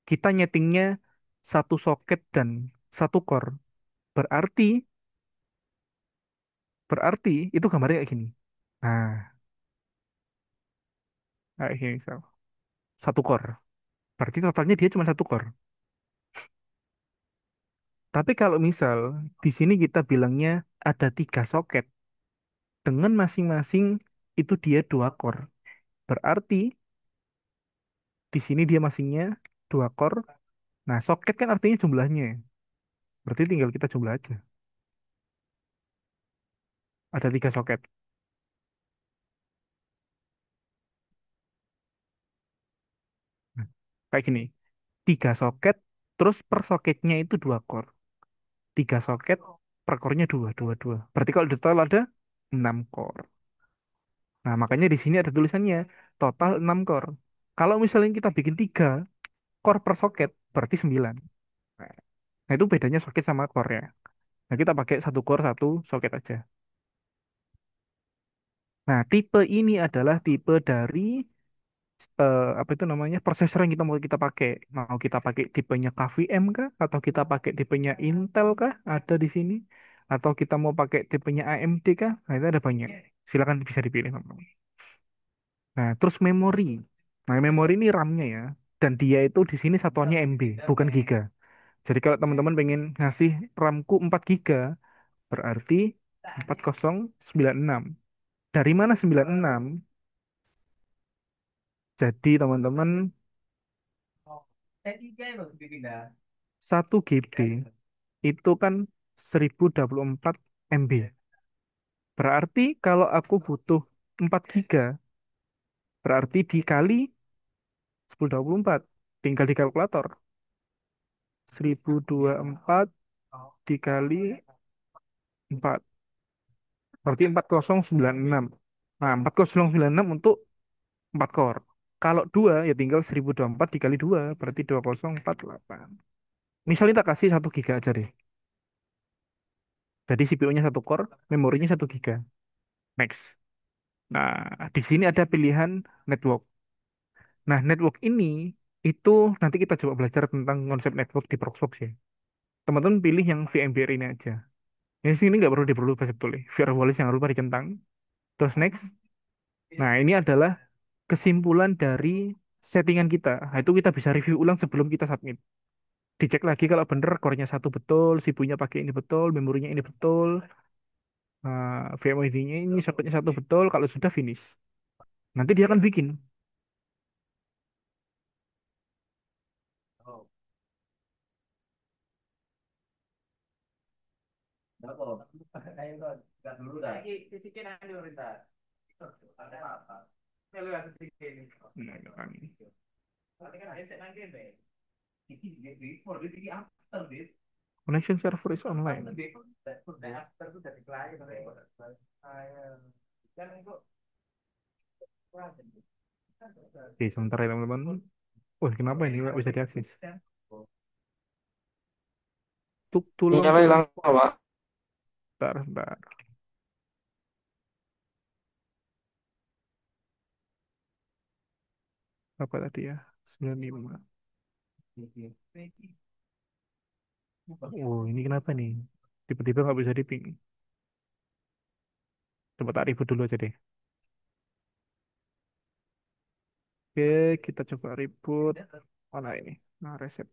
kita nyetingnya satu soket dan satu core, berarti berarti itu gambarnya kayak gini. Nah, kayak gini misal. Satu core. Berarti totalnya dia cuma satu core. Tapi kalau misal di sini kita bilangnya ada tiga soket dengan masing-masing itu dia dua core. Berarti di sini dia masingnya dua core. Nah, soket kan artinya jumlahnya. Berarti tinggal kita jumlah aja. Ada tiga soket. Nah, kayak gini. Tiga soket, terus per soketnya itu dua core. Tiga soket, per core-nya dua, dua, dua. Berarti kalau di total ada 6 core. Nah, makanya di sini ada tulisannya total 6 core. Kalau misalnya kita bikin tiga core per soket, berarti 9. Nah, itu bedanya soket sama core ya. Nah, kita pakai satu core, satu soket aja. Nah, tipe ini adalah tipe dari apa itu namanya prosesor yang kita mau kita pakai. Mau kita pakai tipenya KVM kah? Atau kita pakai tipenya Intel kah? Ada di sini. Atau kita mau pakai tipenya AMD kah? Nah, itu ada banyak. Silakan bisa dipilih, teman-teman. Nah, terus memori. Nah, memori ini RAM-nya ya. Dan dia itu di sini satuannya MB, bukan giga. Jadi kalau teman-teman pengen ngasih RAM-ku 4 giga, berarti 4096. Dari mana 96? Jadi teman-teman 1 GB itu kan 1024 MB. Berarti kalau aku butuh 4 giga, berarti dikali 1024. Tinggal di kalkulator. 1024 dikali 4. Berarti 4096. Nah, 4096 untuk 4 core. Kalau 2 ya tinggal 1024 dikali 2. Berarti 2048. Misalnya kita kasih 1 giga aja deh. Jadi CPU-nya satu core, memorinya 1 giga. Next. Nah, di sini ada pilihan network. Nah, network ini itu nanti kita coba belajar tentang konsep network di Proxmox ya. Teman-teman pilih yang VMware ini aja. Yang sini nggak perlu diperlukan sebetulnya. Firewalls yang lupa dicentang. Terus next. Nah, ini adalah kesimpulan dari settingan kita. Nah, itu kita bisa review ulang sebelum kita submit. Dicek lagi kalau bener core-nya satu betul, CPU-nya pakai ini betul, memorinya ini betul, VMware-nya ini socketnya satu betul. Kalau sudah finish, nanti dia akan bikin. Nah, itu kan. Connection server is online. Oke, sebentar ya teman-teman. Wah, kenapa ini nggak bisa diakses? To launch Sinyalnya hilang transport. Pak. Bentar, bentar. Apa tadi ya? 95. Oh, ini kenapa nih? Tiba-tiba nggak bisa diping. Coba tak reboot dulu aja deh. Oke, kita coba reboot. Mana ini? Nah, reset.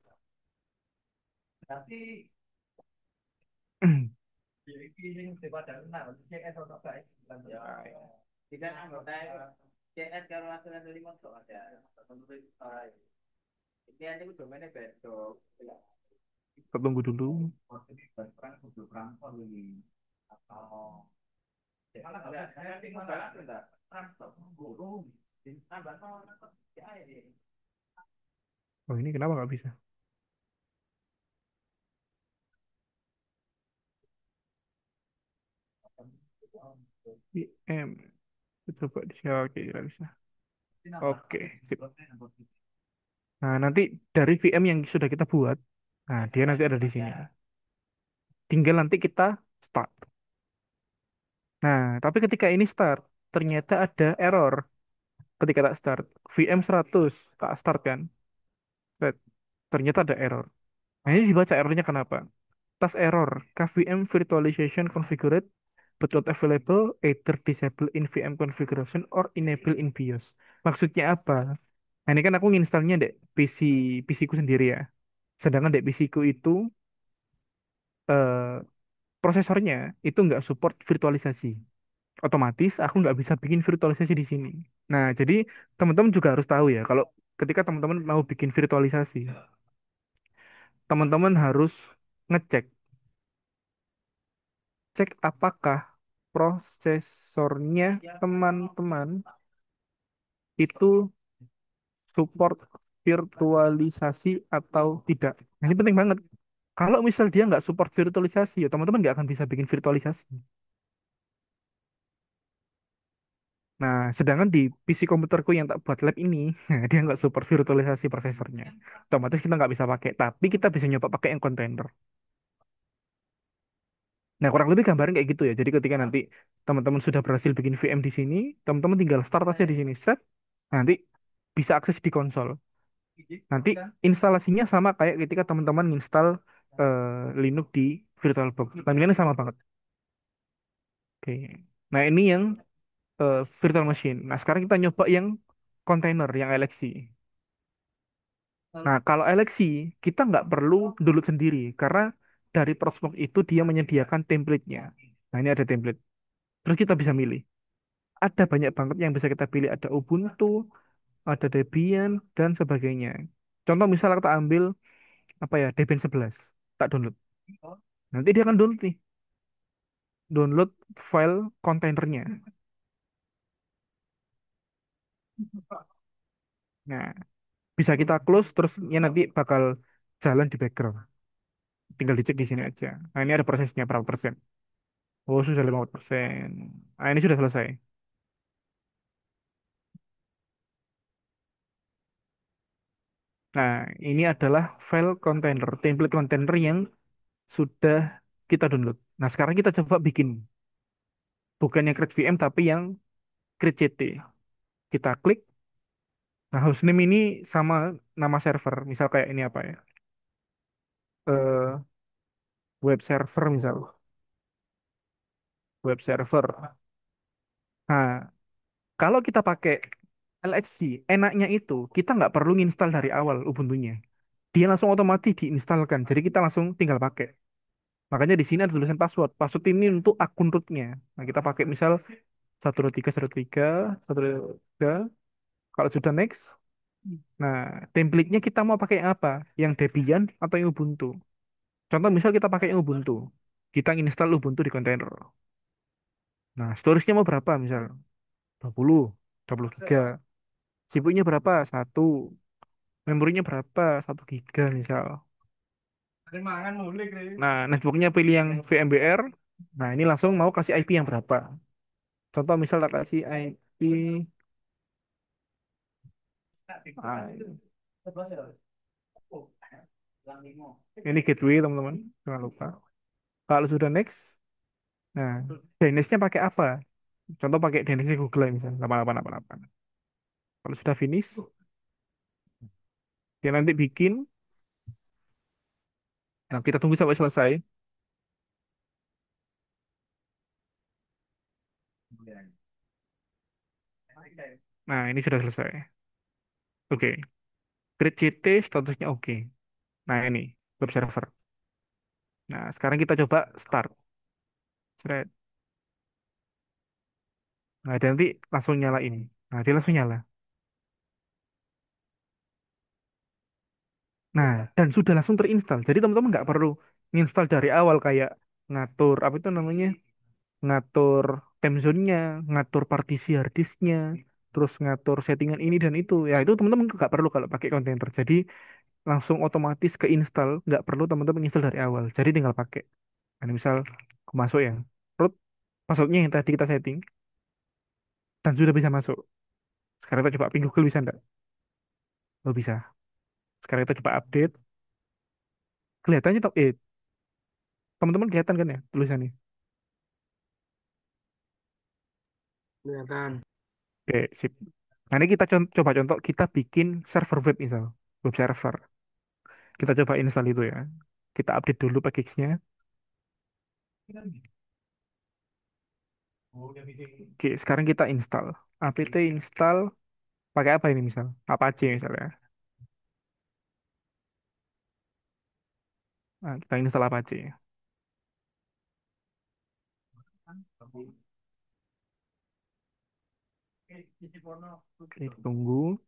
Kita tunggu dulu. Oh, ini kenapa nggak bisa? VM. Kita coba di sini. Oke, tidak bisa. Oke, sip. Nah, nanti dari VM yang sudah kita buat, nah dia nanti ada di sini. Tinggal nanti kita start. Nah, tapi ketika ini start, ternyata ada error ketika tak start. VM 100, tak start kan? Set. Ternyata ada error. Nah, ini dibaca errornya kenapa? Tas error, KVM virtualization configured but not available, either disable in VM configuration or enable in BIOS. Maksudnya apa? Nah, ini kan aku nginstalnya dek PC ku sendiri ya. Sedangkan dek PC ku itu eh, prosesornya itu nggak support virtualisasi. Otomatis aku nggak bisa bikin virtualisasi di sini. Nah, jadi teman-teman juga harus tahu ya, kalau ketika teman-teman mau bikin virtualisasi, teman-teman harus ngecek, cek apakah prosesornya teman-teman itu support virtualisasi atau tidak. Nah, ini penting banget. Kalau misal dia nggak support virtualisasi, ya teman-teman nggak akan bisa bikin virtualisasi. Nah, sedangkan di PC komputerku yang tak buat lab ini, dia nggak support virtualisasi prosesornya. Otomatis kita nggak bisa pakai, tapi kita bisa nyoba pakai yang kontainer. Nah, kurang lebih gambaran kayak gitu ya. Jadi ketika nanti teman-teman sudah berhasil bikin VM di sini, teman-teman tinggal start aja di sini, set. Nanti bisa akses di konsol. Nanti instalasinya sama kayak ketika teman-teman install Linux di VirtualBox. Tampilannya sama banget. Oke. Nah, ini yang virtual machine. Nah, sekarang kita nyoba yang container, yang LXC. Nah, kalau LXC, kita nggak perlu download sendiri, karena dari Proxmox itu dia menyediakan template-nya. Nah, ini ada template. Terus kita bisa milih. Ada banyak banget yang bisa kita pilih. Ada Ubuntu, ada Debian, dan sebagainya. Contoh misal kita ambil apa ya, Debian 11. Tak download. Nanti dia akan download nih. Download file kontainernya. Nah, bisa kita close, terus ya nanti bakal jalan di background. Tinggal dicek di sini aja. Nah, ini ada prosesnya berapa persen. Oh, sudah 50%. Nah, ini sudah selesai. Nah, ini adalah file container, template container yang sudah kita download. Nah, sekarang kita coba bikin. Bukan yang create VM, tapi yang create CT. Kita klik. Nah, hostname ini sama nama server. Misal kayak ini apa ya? Eh, web server misal. Web server. Nah, kalau kita pakai LHC, enaknya itu kita nggak perlu nginstal dari awal Ubuntu-nya. dia langsung otomatis diinstalkan. Jadi kita langsung tinggal pakai. Makanya di sini ada tulisan password. Password ini untuk akun rootnya. Nah, kita pakai misal 123 123. Kalau sudah next, nah template-nya kita mau pakai yang apa? Yang Debian atau yang Ubuntu? Contoh misal kita pakai yang Ubuntu. Kita install Ubuntu di kontainer. Nah, storage-nya mau berapa misal? 20, 23. CPU-nya berapa? Satu. Memorinya berapa? 1 GB misal. Nah, networknya pilih yang VMBR. Nah, ini langsung mau kasih IP yang berapa? Contoh misal tak kasih IP. Ah, ini gateway teman-teman. Jangan lupa. Kalau sudah next, nah DNS-nya pakai apa? Contoh pakai DNS Google misalnya 8888. Kalau sudah finish, dia nanti bikin. Nah, kita tunggu sampai selesai. Nah, ini sudah selesai. Oke. Create CT statusnya oke. Nah, ini web server. Nah, sekarang kita coba start. Thread. Nah, dia nanti langsung nyala ini. Nah, dia langsung nyala. Nah, dan sudah langsung terinstall. Jadi teman-teman nggak perlu nginstal dari awal kayak ngatur apa itu namanya, ngatur time zone-nya, ngatur partisi hard disk-nya, terus ngatur settingan ini dan itu. Ya itu teman-teman nggak perlu kalau pakai kontainer. Jadi langsung otomatis keinstall, nggak perlu teman-teman install dari awal. Jadi tinggal pakai. Nah, misal aku masuk ya, root passwordnya yang tadi kita setting dan sudah bisa masuk. Sekarang kita coba ping Google bisa nggak? Oh bisa. Sekarang kita coba update. Kelihatannya teman-teman kelihatan kan ya tulisannya? Kelihatan. Oke, sip. Nah, ini kita coba contoh kita bikin server web misal, web server. Kita coba install itu ya. Kita update dulu package-nya. Oke, sekarang kita install. apt install pakai apa ini misal? Apache misalnya. Nah, kita install Apache. Oke, tunggu.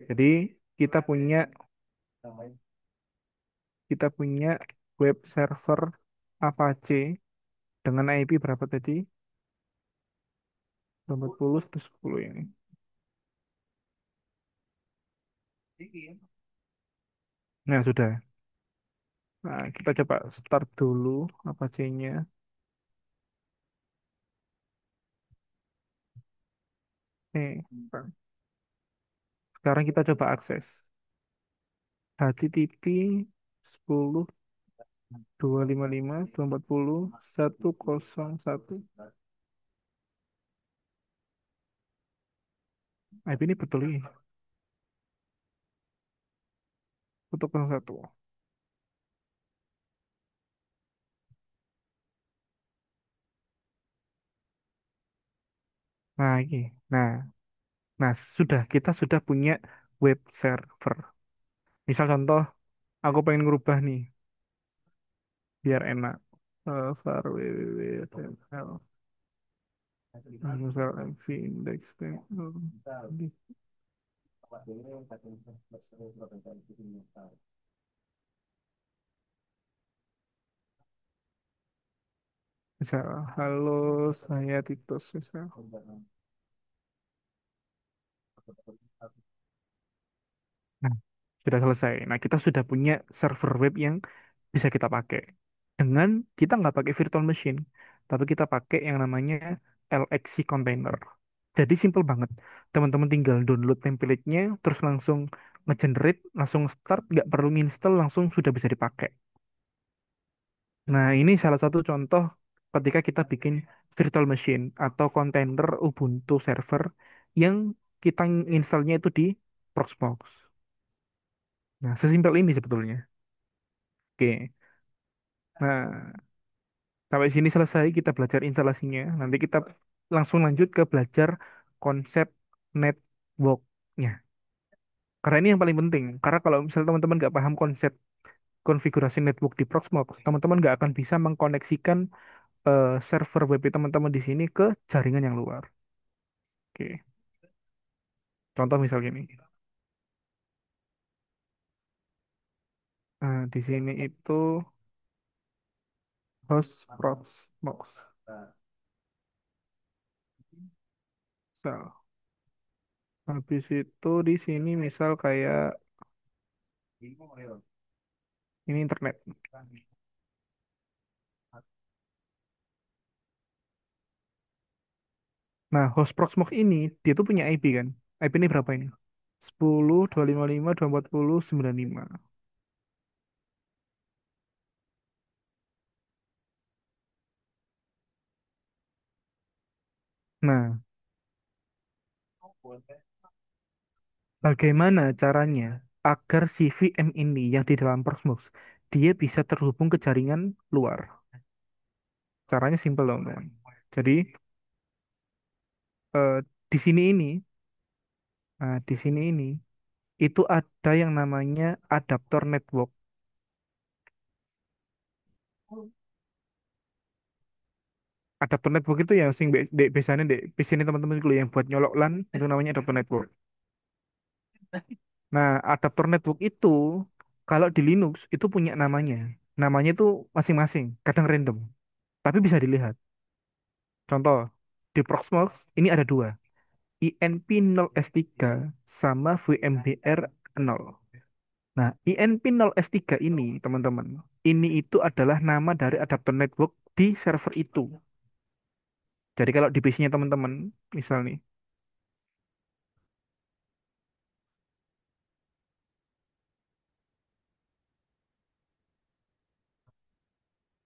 Jadi kita punya kita punya web server Apache dengan IP berapa tadi? 80 110 ini. Nah, sudah. Nah, kita coba start dulu Apache-nya. Nih, sekarang kita coba akses. HTTP 10 255 240 101. IP ini betul ini. 101. Nah, ini. Nah, nah sudah kita sudah punya web server. Misal contoh, aku pengen ngerubah nih biar enak. Var www.tml user mv index misal halo saya Titus misal. Nah, sudah selesai. Nah, kita sudah punya server web yang bisa kita pakai. Dengan kita nggak pakai virtual machine, tapi kita pakai yang namanya LXC container. Jadi simple banget. Teman-teman tinggal download template-nya, terus langsung nge-generate, langsung start, nggak perlu install, langsung sudah bisa dipakai. Nah, ini salah satu contoh ketika kita bikin virtual machine atau container Ubuntu server yang kita installnya itu di Proxmox. Nah, sesimpel ini sebetulnya. Oke. Nah, sampai sini selesai kita belajar instalasinya. Nanti kita langsung lanjut ke belajar konsep networknya. Karena ini yang paling penting. Karena kalau misalnya teman-teman nggak paham konsep konfigurasi network di Proxmox, teman-teman nggak akan bisa mengkoneksikan server WP teman-teman di sini ke jaringan yang luar. Oke, contoh misal gini. Nah, di sini itu host Proxmox. Nah, habis itu di sini misal kayak ini internet. Nah, host Proxmox ini dia tuh punya IP kan. IP ini berapa ini? 10.255.240.95. Nah, bagaimana caranya agar si VM ini yang di dalam Proxmox dia bisa terhubung ke jaringan luar? Caranya simpel dong, teman. Jadi eh, di sini ini, di sini ini itu ada yang namanya adaptor network. Adaptor network itu yang sing biasanya di sini teman-teman dulu yang buat nyolok LAN itu namanya adaptor network. Nah, adaptor network itu kalau di Linux itu punya namanya. Namanya itu masing-masing, kadang random, tapi bisa dilihat. Contoh, di Proxmox ini ada dua, INP0S3 sama VMBR 0. Nah, INP0S3 ini, teman-teman, ini itu adalah nama dari adapter network di server itu. Jadi kalau di PC-nya teman-teman, misal nih,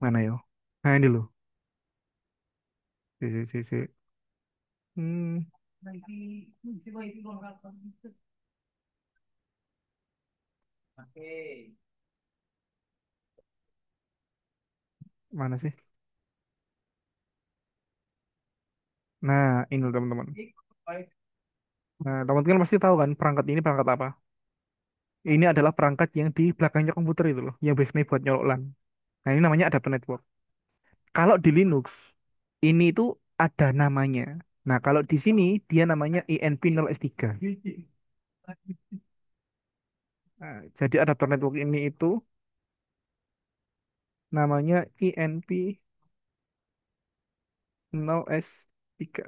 mana yo? Nah, ini loh. Si. Hmm, mana sih? Nah, ini loh teman-teman. Nah, teman-teman kan pasti tahu kan perangkat ini perangkat apa? Ini adalah perangkat yang di belakangnya komputer itu loh, yang biasanya buat nyolok LAN. Nah, ini namanya adapter network. Kalau di Linux, ini itu ada namanya. Nah, kalau di sini dia namanya INP0S3. Nah, jadi adapter network ini itu namanya INP0S3.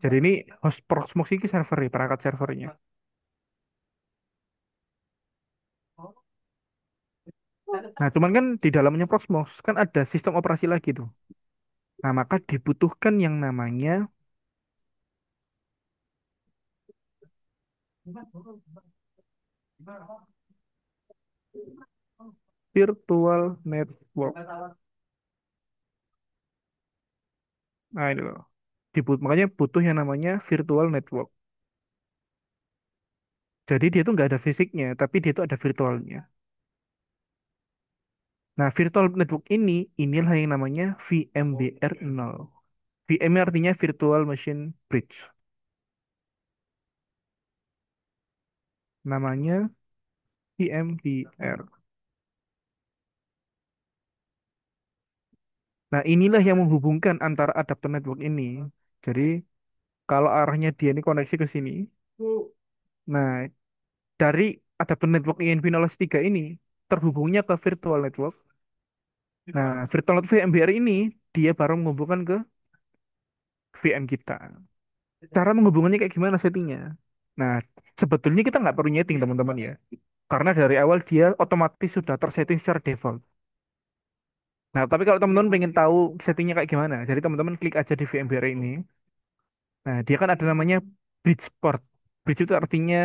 Jadi ini host Proxmox ini server ya, perangkat servernya. Nah, cuman kan di dalamnya Proxmox kan ada sistem operasi lagi tuh. Nah, maka dibutuhkan yang namanya virtual network. Nah, ini loh. Makanya butuh yang namanya virtual network. Jadi dia tuh nggak ada fisiknya, tapi dia tuh ada virtualnya. Nah, virtual network inilah yang namanya VMBR 0. VM artinya Virtual Machine Bridge. Namanya VMBR. Nah, inilah yang menghubungkan antara adapter network ini. Jadi, kalau arahnya dia ini koneksi ke sini, nah, dari adapter network INV03 ini terhubungnya ke virtual network. Nah, virtual network VMBR ini dia baru menghubungkan ke VM kita. Cara menghubungannya kayak gimana settingnya? Nah, sebetulnya kita nggak perlu nyeting teman-teman ya. Karena dari awal dia otomatis sudah tersetting secara default. Nah, tapi kalau teman-teman pengen tahu settingnya kayak gimana, jadi teman-teman klik aja di VMware ini. Nah, dia kan ada namanya bridge port. Bridge itu artinya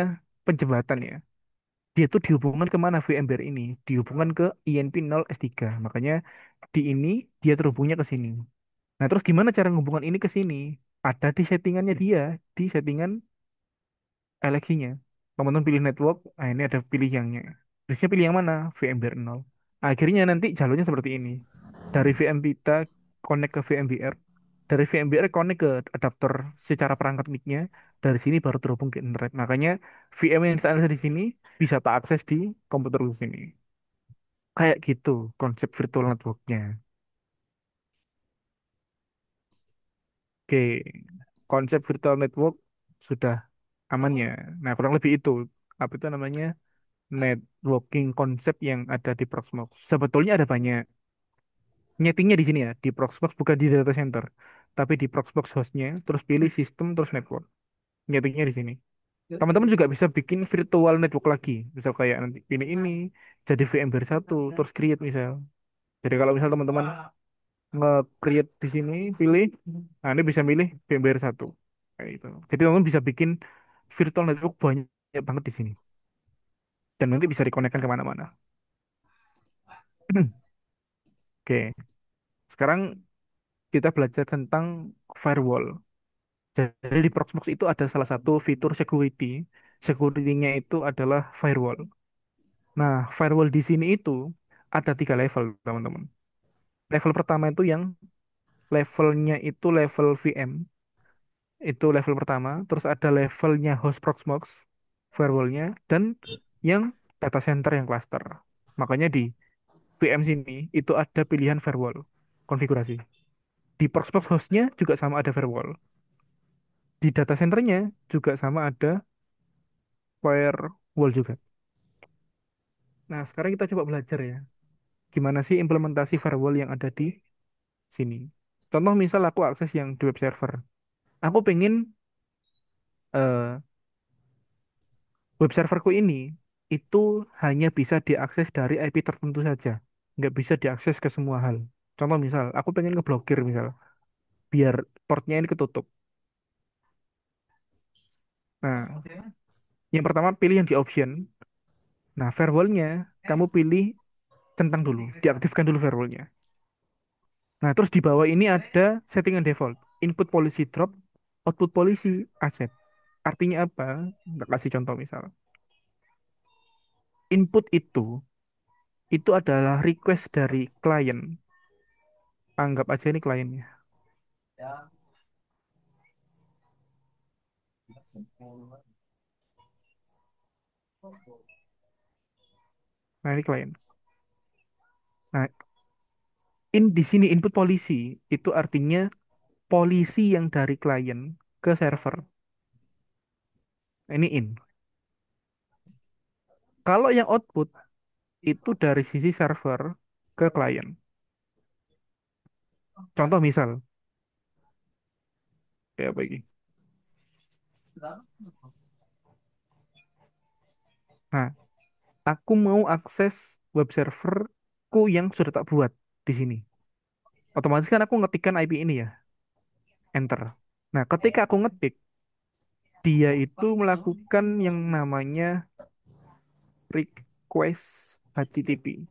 penjembatan ya. Dia tuh dihubungkan kemana VMware ini? Dihubungkan ke INP0S3. Makanya di ini dia terhubungnya ke sini. Nah, terus gimana cara menghubungkan ini ke sini? Ada di settingannya dia, di settingan eleksinya. Teman-teman pilih network, nah ini ada pilih yangnya. Terusnya pilih yang mana? VMware 0. Akhirnya nanti jalurnya seperti ini. Dari VM kita connect ke VMware. Dari VMware connect ke adapter secara perangkat NIC-nya, dari sini baru terhubung ke internet. Makanya VM yang installasi di sini bisa tak akses di komputer di sini. Kayak gitu konsep virtual network-nya. Oke, konsep virtual network sudah aman ya. Nah, kurang lebih itu. Apa itu namanya? Networking konsep yang ada di Proxmox. Sebetulnya ada banyak. Nyetingnya di sini ya, di Proxmox bukan di data center. Tapi di Proxmox hostnya, terus pilih sistem, terus network. Nyetingnya di sini. Teman-teman juga bisa bikin virtual network lagi. Misal kayak nanti ini jadi VMware satu terus create misal. Jadi kalau misal teman-teman nge-create di sini, pilih, nah ini bisa milih VMware satu. Kayak itu. Jadi teman-teman bisa bikin virtual network banyak banget di sini. Dan nanti bisa dikonekkan kemana-mana. Oke, sekarang kita belajar tentang firewall. Jadi di Proxmox itu ada salah satu fitur security. Security-nya itu adalah firewall. Nah, firewall di sini itu ada 3 level, teman-teman. Level pertama itu yang levelnya itu level VM, itu level pertama. Terus ada levelnya host Proxmox, firewallnya, dan yang data center yang cluster. Makanya di VM sini itu ada pilihan firewall, konfigurasi. Di Proxmox hostnya juga sama ada firewall. Di data centernya juga sama ada firewall juga. Nah, sekarang kita coba belajar ya. Gimana sih implementasi firewall yang ada di sini. Contoh misal aku akses yang di web server. Aku pengen eh, web serverku ini itu hanya bisa diakses dari IP tertentu saja. Nggak bisa diakses ke semua hal. Contoh misal, aku pengen ngeblokir misal, biar portnya ini ketutup. Nah, yang pertama pilih yang di option. Nah, firewallnya kamu pilih centang dulu, diaktifkan dulu firewallnya. Nah, terus di bawah ini ada settingan default. Input policy drop, output policy accept. Artinya apa? Nggak kasih contoh misal. Input itu adalah request dari klien. Anggap aja ini kliennya. Nah, ini klien. Nah, di sini input polisi itu artinya polisi yang dari klien ke server. Nah, ini in. Kalau yang output itu dari sisi server ke klien. Contoh misal, kayak apa ini? Nah, aku mau akses web serverku yang sudah tak buat di sini. Otomatis kan aku ngetikkan IP ini ya, enter. Nah, ketika aku ngetik, dia itu melakukan yang namanya request HTTP.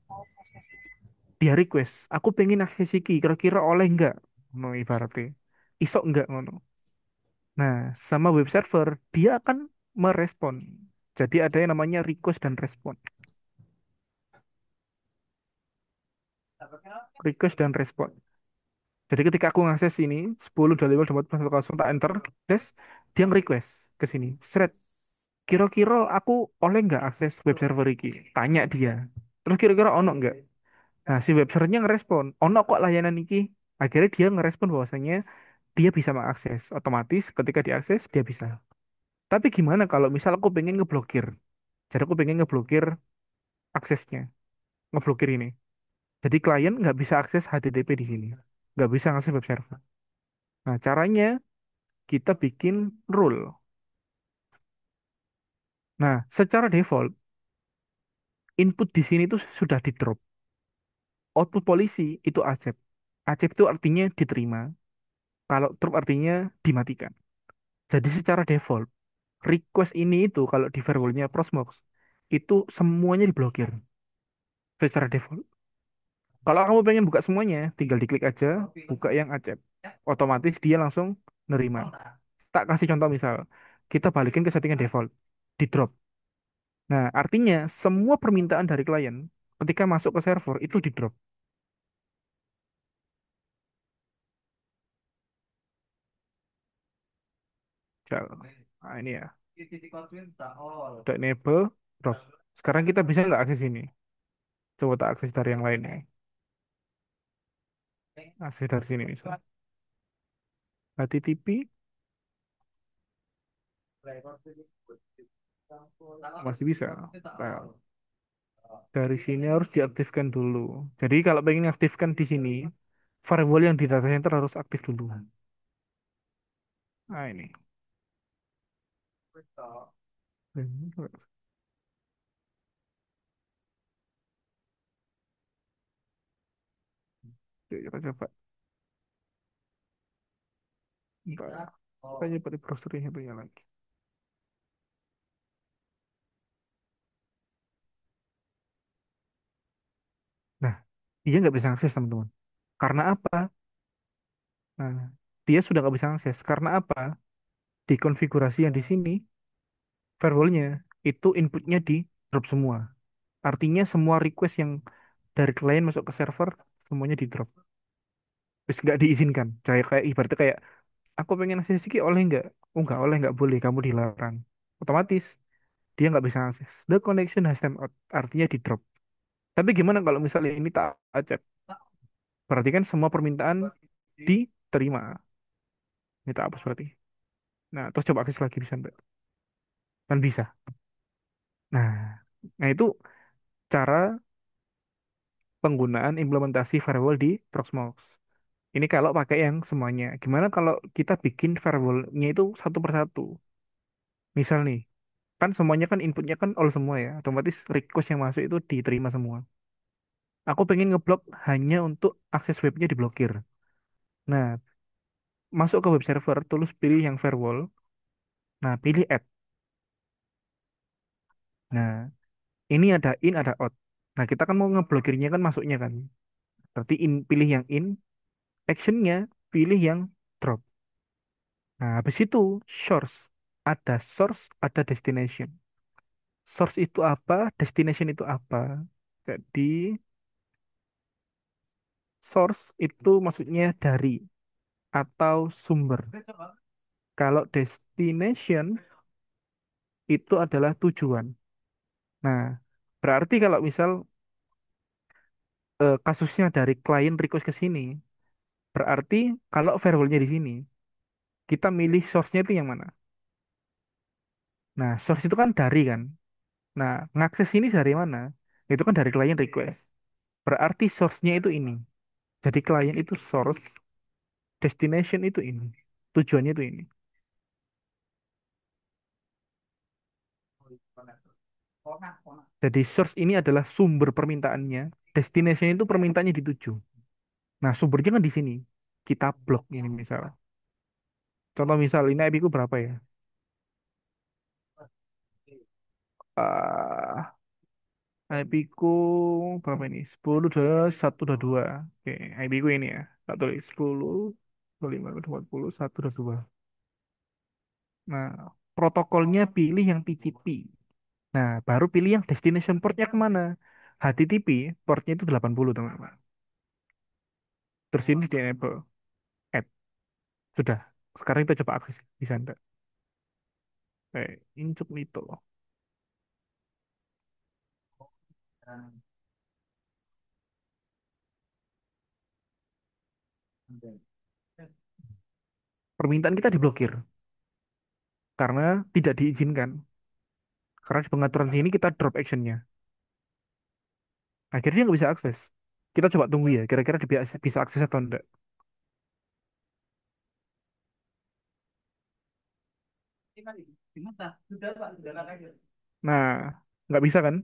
Dia request, aku pengen akses iki, kira-kira oleh nggak? No, ibaratnya. Isok nggak ngono. Nah, sama web server, dia akan merespon. Jadi ada yang namanya request dan respon. Request dan respon. Jadi ketika aku ngakses ini, 10.25.21 tak enter, yes, dia nge-request ke sini. Thread, kira-kira aku oleh nggak akses web server iki? Tanya dia. Terus kira-kira ono nggak? Nah, si web servernya ngerespon, ono kok layanan iki. Akhirnya dia ngerespon bahwasanya dia bisa mengakses. Otomatis ketika diakses, dia bisa. Tapi gimana kalau misal aku pengen ngeblokir? Jadi aku pengen ngeblokir aksesnya, ngeblokir ini. Jadi klien nggak bisa akses HTTP di sini. Nggak bisa akses web server. Nah, caranya kita bikin rule. Nah, secara default, input di sini tuh sudah di drop. Output polisi itu accept. Accept itu artinya diterima. Kalau drop artinya dimatikan. Jadi secara default, request ini itu kalau di firewallnya Proxmox, itu semuanya diblokir secara default. Kalau kamu pengen buka semuanya, tinggal diklik aja, buka yang accept. Otomatis dia langsung nerima. Tak kasih contoh misal, kita balikin ke settingan default, di drop. Nah, artinya semua permintaan dari klien ketika masuk ke server itu di drop. Nah, ini ya. Udah enable, drop. Sekarang kita bisa nggak akses ini? Coba tak akses dari yang lainnya. Akses dari sini misal. HTTP masih bisa. Nah, dari sini harus diaktifkan dulu. Jadi kalau pengen aktifkan di sini, firewall yang di data center harus aktif dulu. Nah, ini. Yuk, kita coba. Bentar. Kita coba di browser ini punya lagi. Nah, dia nggak bisa akses teman-teman. Karena apa? Nah, dia sudah nggak bisa akses. Karena apa? Di konfigurasi yang di sini, firewallnya itu inputnya di drop semua. Artinya semua request yang dari klien masuk ke server semuanya di drop. Terus nggak diizinkan. Kayak ibaratnya kayak aku pengen akses iki oleh nggak? Oh nggak oleh, nggak boleh. Kamu dilarang. Otomatis dia nggak bisa akses. The connection has time out. Artinya di drop. Tapi gimana kalau misalnya ini tak accept? Berarti kan semua permintaan diterima. Ini tak hapus berarti. Nah, terus coba akses lagi bisa enggak? Kan bisa. Nah, nah itu cara penggunaan implementasi firewall di Proxmox. Ini kalau pakai yang semuanya. Gimana kalau kita bikin firewallnya itu satu persatu? Misal nih, kan semuanya kan inputnya kan all semua ya. Otomatis request yang masuk itu diterima semua. Aku pengen ngeblok hanya untuk akses webnya diblokir. Nah, masuk ke web server, terus pilih yang firewall. Nah, pilih add. Nah, ini ada in, ada out. Nah, kita kan mau ngeblokirnya kan masuknya kan. Berarti pilih yang in, actionnya pilih yang drop. Nah, habis itu source. Ada source, ada destination. Source itu apa? Destination itu apa? Jadi, source itu maksudnya dari atau sumber. Kalau destination itu adalah tujuan. Nah, berarti kalau misal kasusnya dari klien request ke sini, berarti kalau firewallnya di sini, kita milih source-nya itu yang mana? Nah, source itu kan dari kan. Nah, ngakses ini dari mana? Itu kan dari klien request. Berarti source-nya itu ini. Jadi klien itu source, destination itu ini. Tujuannya itu ini. Jadi source ini adalah sumber permintaannya. Destination itu permintaannya dituju. Nah, sumbernya kan di sini. Kita blok ini misal. Contoh misal ini IP ku berapa ya? Ah, IP ku berapa ini? 10 dua satu dua dua. Oke, IP ku ini ya. Tak tulis 10 25 20 1 dua. Nah, protokolnya pilih yang TCP. Nah, baru pilih yang destination portnya kemana? HTTP portnya itu 80 teman-teman. Terus ini di enable. Add. Sudah. Sekarang kita coba akses. Bisa enggak? Incuk itu. Permintaan kita diblokir. Karena tidak diizinkan. Karena di pengaturan sini kita drop actionnya. Akhirnya nggak bisa akses. Kita coba tunggu ya. Kira-kira dia bisa akses atau enggak. Nah, nggak bisa kan?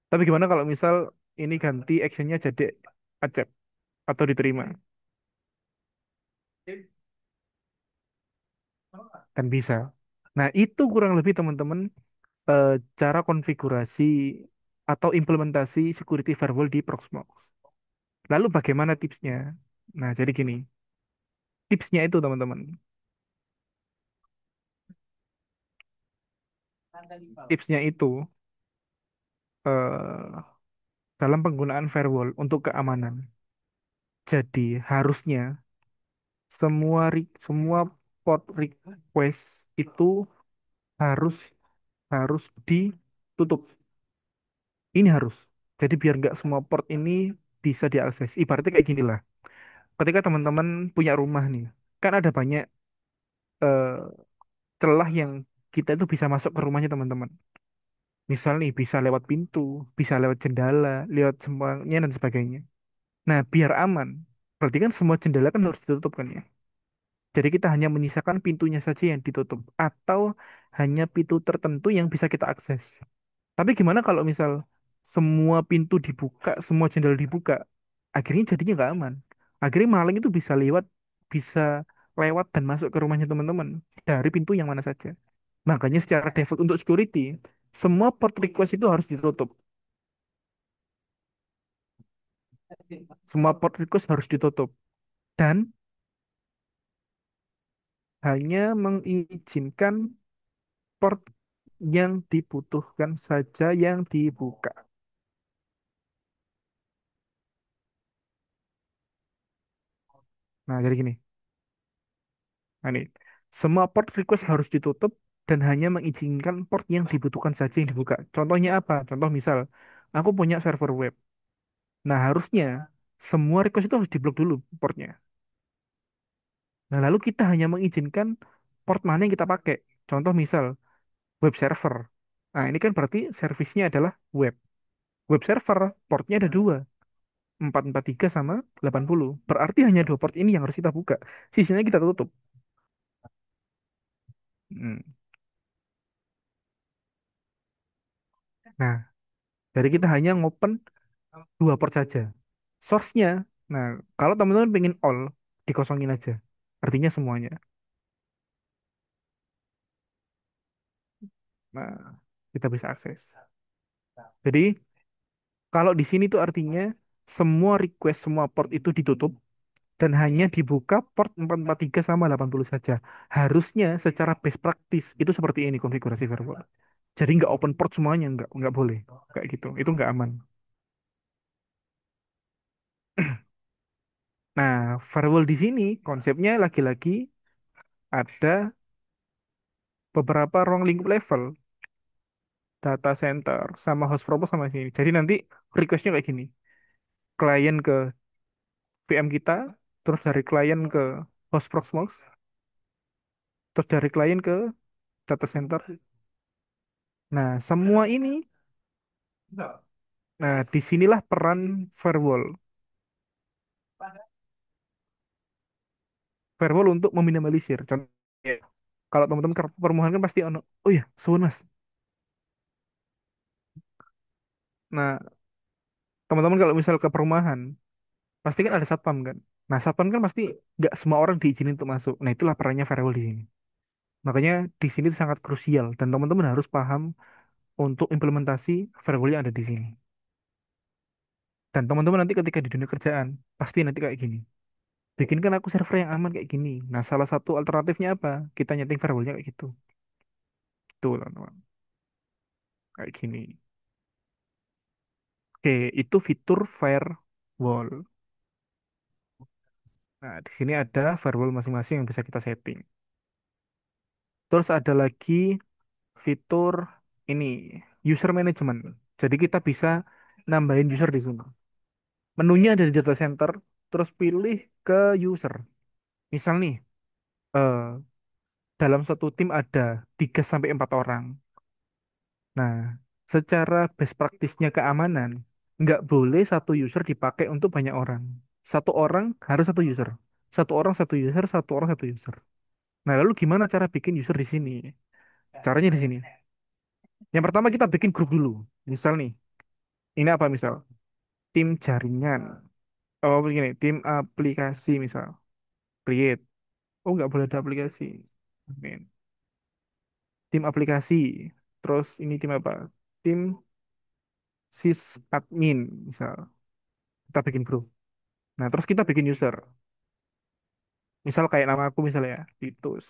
Tapi gimana kalau misal ini ganti actionnya jadi accept atau diterima? Kan bisa. Nah, itu kurang lebih teman-teman eh, cara konfigurasi atau implementasi security firewall di Proxmox. Lalu bagaimana tipsnya? Nah, jadi gini. Tipsnya itu teman-teman. Tipsnya itu eh, dalam penggunaan firewall untuk keamanan. Jadi harusnya semua port request itu harus harus ditutup. Ini harus. Jadi biar nggak semua port ini bisa diakses. Ibaratnya kayak gini lah. Ketika teman-teman punya rumah nih, kan ada banyak eh, celah yang kita itu bisa masuk ke rumahnya teman-teman. Misal nih bisa lewat pintu, bisa lewat jendela, lewat semuanya dan sebagainya. Nah, biar aman, berarti kan semua jendela kan harus ditutup kan ya. Jadi kita hanya menyisakan pintunya saja yang ditutup atau hanya pintu tertentu yang bisa kita akses. Tapi gimana kalau misal semua pintu dibuka, semua jendela dibuka, akhirnya jadinya nggak aman. Akhirnya maling itu bisa lewat dan masuk ke rumahnya teman-teman dari pintu yang mana saja. Makanya secara default untuk security, semua port request itu harus ditutup. Semua port request harus ditutup dan hanya mengizinkan port yang dibutuhkan saja yang dibuka. Nah, jadi gini. Nah, ini semua port request harus ditutup dan hanya mengizinkan port yang dibutuhkan saja yang dibuka. Contohnya apa? Contoh misal, aku punya server web. Nah, harusnya semua request itu harus diblok dulu portnya. Nah, lalu kita hanya mengizinkan port mana yang kita pakai. Contoh misal, web server. Nah, ini kan berarti servisnya adalah web. Web server, portnya ada dua. 443 sama 80. Berarti hanya dua port ini yang harus kita buka. Sisanya kita tutup. Hmm. Nah, jadi kita hanya ngopen dua port saja. Source-nya, nah kalau teman-teman pengen all, dikosongin aja. Artinya semuanya. Nah, kita bisa akses. Jadi, kalau di sini tuh artinya semua request, semua port itu ditutup dan hanya dibuka port 443 sama 80 saja. Harusnya secara best practice itu seperti ini konfigurasi firewall. Jadi nggak open port semuanya, nggak boleh. Kayak gitu, itu nggak aman. Nah, firewall di sini konsepnya lagi-lagi ada beberapa ruang lingkup level, data center, sama host propose sama sini. Jadi nanti requestnya kayak gini, klien ke VM kita, terus dari klien ke host proxmox, terus dari klien ke data center. Nah, semua ini, nah disinilah peran firewall. Firewall untuk meminimalisir. Contoh, kalau teman-teman ke perumahan kan pasti ono, oh ya, suwun mas. Nah, teman-teman kalau misal ke perumahan, pasti kan ada satpam kan. Nah, satpam kan pasti nggak semua orang diizinin untuk masuk. Nah, itulah perannya firewall di sini. Makanya di sini sangat krusial dan teman-teman harus paham untuk implementasi firewall yang ada di sini. Dan teman-teman nanti ketika di dunia kerjaan, pasti nanti kayak gini. Bikinkan aku server yang aman kayak gini. Nah, salah satu alternatifnya apa? Kita nyeting firewallnya kayak gitu. Tuh, teman-teman. Kayak gini. Oke, itu fitur firewall. Nah, di sini ada firewall masing-masing yang bisa kita setting. Terus ada lagi fitur ini, user management. Jadi kita bisa nambahin user di sini. Menunya ada di data center, terus pilih ke user. Misal nih, eh, dalam satu tim ada 3 sampai 4 orang. Nah, secara best practice-nya keamanan, nggak boleh satu user dipakai untuk banyak orang. Satu orang harus satu user. Satu orang satu user, satu orang satu user. Nah, lalu gimana cara bikin user di sini? Caranya di sini. Yang pertama kita bikin grup dulu. Misal nih, ini apa misal? Tim jaringan. Oh, begini, tim aplikasi misal. Create. Oh, nggak boleh ada aplikasi. Amin. Tim aplikasi. Terus ini tim apa? Tim sysadmin misal. Kita bikin grup. Nah, terus kita bikin user. Misal kayak nama aku misalnya ya, Titus.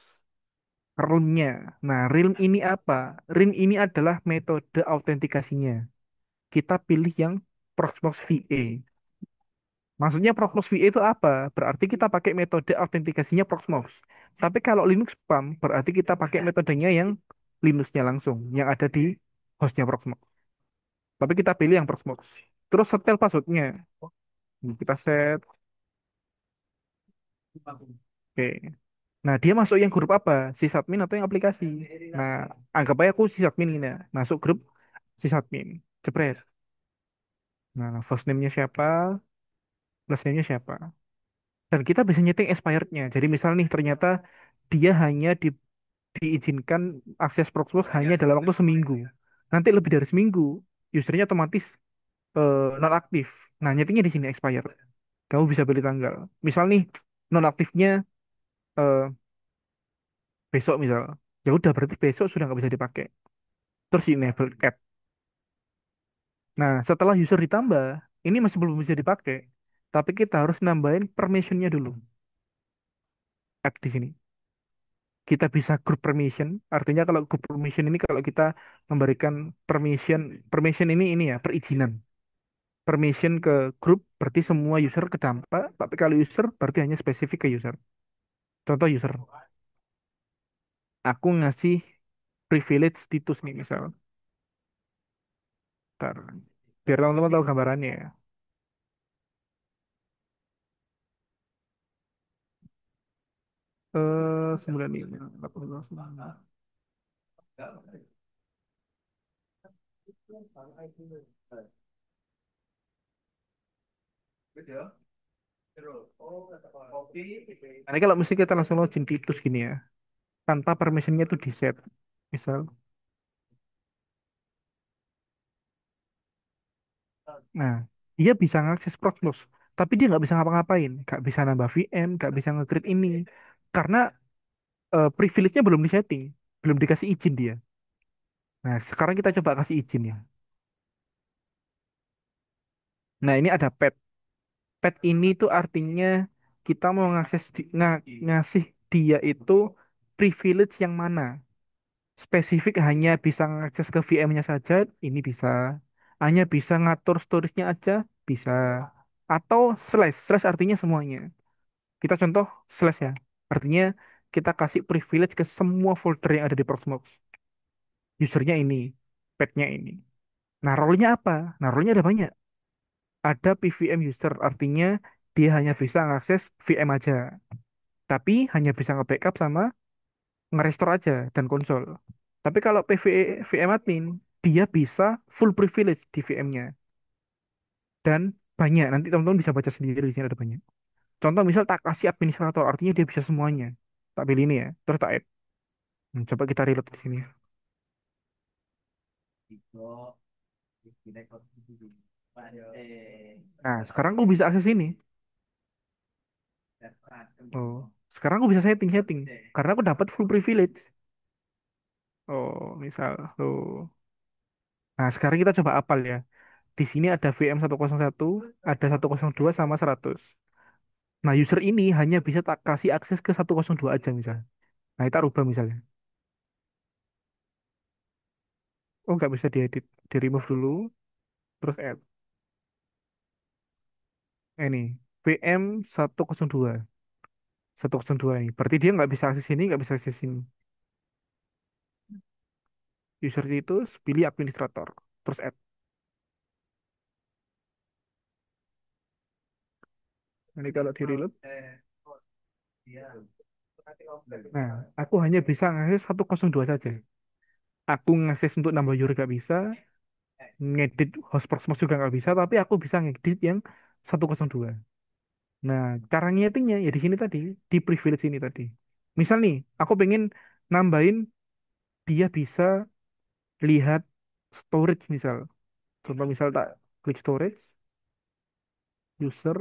Realm-nya. Nah, realm ini apa? Realm ini adalah metode autentikasinya. Kita pilih yang Proxmox VA. Maksudnya Proxmox VA itu apa? Berarti kita pakai metode autentikasinya Proxmox. Tapi kalau Linux PAM berarti kita pakai metodenya yang Linux-nya langsung, yang ada di hostnya Proxmox. Tapi kita pilih yang Proxmox. Terus setel passwordnya. Kita set. Oke. Nah, dia masuk yang grup apa? Sysadmin atau yang aplikasi? Nah, anggap aja aku sysadmin ini. Ya. Masuk grup sysadmin. Jepret. Nah, first name-nya siapa? Last name-nya siapa? Dan kita bisa nyeting expired-nya. Jadi misal nih, ternyata dia hanya diizinkan akses Proxmox hanya dalam waktu seminggu. Nanti lebih dari seminggu, usernya otomatis nonaktif. Nah, nyetingnya di sini expired. Kamu bisa pilih tanggal. Misal nih, nonaktifnya eh, besok misal. Ya udah berarti besok sudah nggak bisa dipakai. Terus di enable add. Nah, setelah user ditambah, ini masih belum bisa dipakai. Tapi kita harus nambahin permissionnya dulu. Add di sini. Kita bisa group permission. Artinya kalau group permission ini kalau kita memberikan permission, permission ini ya perizinan. Permission ke grup berarti semua user kedampak. Tapi kalau user berarti hanya spesifik ke user. Contoh user. Aku ngasih privilege status nih misal. Ntar, biar teman-teman tahu gambarannya ya. 95, 89. Nah, ini kalau mesti kita langsung login Titus gini ya, tanpa permissionnya tuh di set. Misal, nah dia bisa ngakses Proxmox, tapi dia nggak bisa ngapa-ngapain, nggak bisa nambah VM, nggak bisa nge-create ini, karena privilege-nya belum disetting, belum dikasih izin dia. Nah, sekarang kita coba kasih izin ya. Nah, ini ada pet. Pet ini tuh artinya kita mau ngakses ngasih dia itu privilege yang mana. Spesifik hanya bisa ngakses ke VM-nya saja, ini bisa. Hanya bisa ngatur storage-nya aja, bisa. Atau slash, slash artinya semuanya. Kita contoh slash ya. Artinya kita kasih privilege ke semua folder yang ada di Proxmox. Usernya ini, pet-nya ini. Nah, role-nya apa? Nah, role-nya ada banyak. Ada PVM user, artinya dia hanya bisa ngakses VM aja. Tapi hanya bisa nge-backup sama nge-restore aja dan konsol. Tapi kalau VM admin, dia bisa full privilege di VM-nya dan banyak. Nanti teman-teman bisa baca sendiri di sini ada banyak. Contoh misal tak kasih administrator, artinya dia bisa semuanya. Tak pilih ini ya, terus tak add. Coba kita reload di sini. Nah, sekarang aku bisa akses ini. Oh, sekarang aku bisa setting-setting karena aku dapat full privilege. Oh, misal, tuh. Nah, sekarang kita coba apal ya. Di sini ada VM101, ada 102 sama 100. Nah, user ini hanya bisa tak kasih akses ke 102 aja misalnya. Nah, kita rubah misalnya. Oh, nggak bisa diedit. Di remove dulu, terus add. Ini, VM 102. 102 ini. Berarti dia nggak bisa akses ini, nggak bisa akses ini. User itu pilih administrator. Terus add. Ini kalau di reload. Nah, aku hanya bisa ngakses 102 saja. Aku ngakses untuk nambah user nggak bisa, ngedit host Proxmox juga nggak bisa, tapi aku bisa ngedit yang 102. Nah, cara nyetingnya ya di sini tadi, di privilege ini tadi. Misal nih, aku pengen nambahin dia bisa lihat storage misal. Contoh misal tak klik storage, user.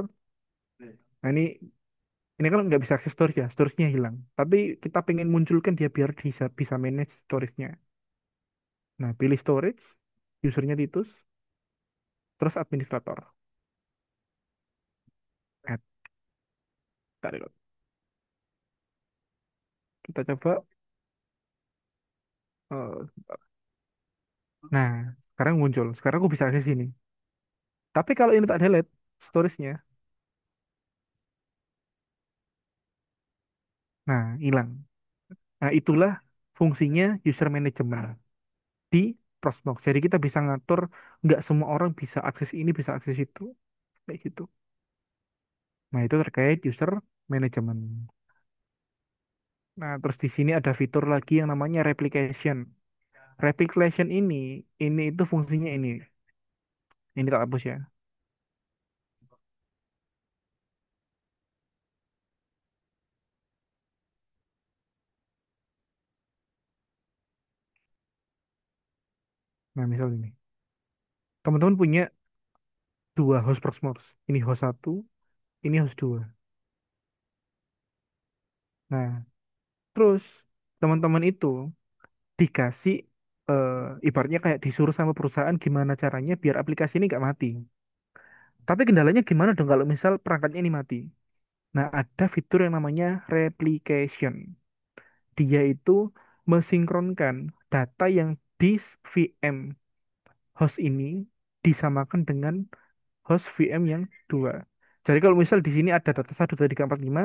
Nah ini kan nggak bisa akses storage ya, storage-nya hilang. Tapi kita pengen munculkan dia biar bisa bisa manage storage-nya. Nah, pilih storage, usernya Titus, terus administrator. Add, tarik. Kita coba. eh, Nah, sekarang muncul. Sekarang aku bisa akses ini. Tapi kalau ini tak delete, storage-nya, Nah, hilang. Nah, itulah fungsinya user management di Proxmox. Jadi kita bisa ngatur, nggak semua orang bisa akses ini, bisa akses itu. Kayak gitu. Nah, itu terkait user management. Nah, terus di sini ada fitur lagi yang namanya replication. Replication ini itu fungsinya ini. Ini tak hapus ya. Nah, misal ini. Teman-teman punya dua host Proxmox. Ini host satu, ini host dua. Nah, terus teman-teman itu dikasih eh, ibaratnya kayak disuruh sama perusahaan gimana caranya biar aplikasi ini nggak mati. Tapi kendalanya gimana dong kalau misal perangkatnya ini mati? Nah, ada fitur yang namanya replication. Dia itu mensinkronkan data yang di VM host ini disamakan dengan host VM yang dua. Jadi kalau misal di sini ada data 1, 2, 3, 4, 5,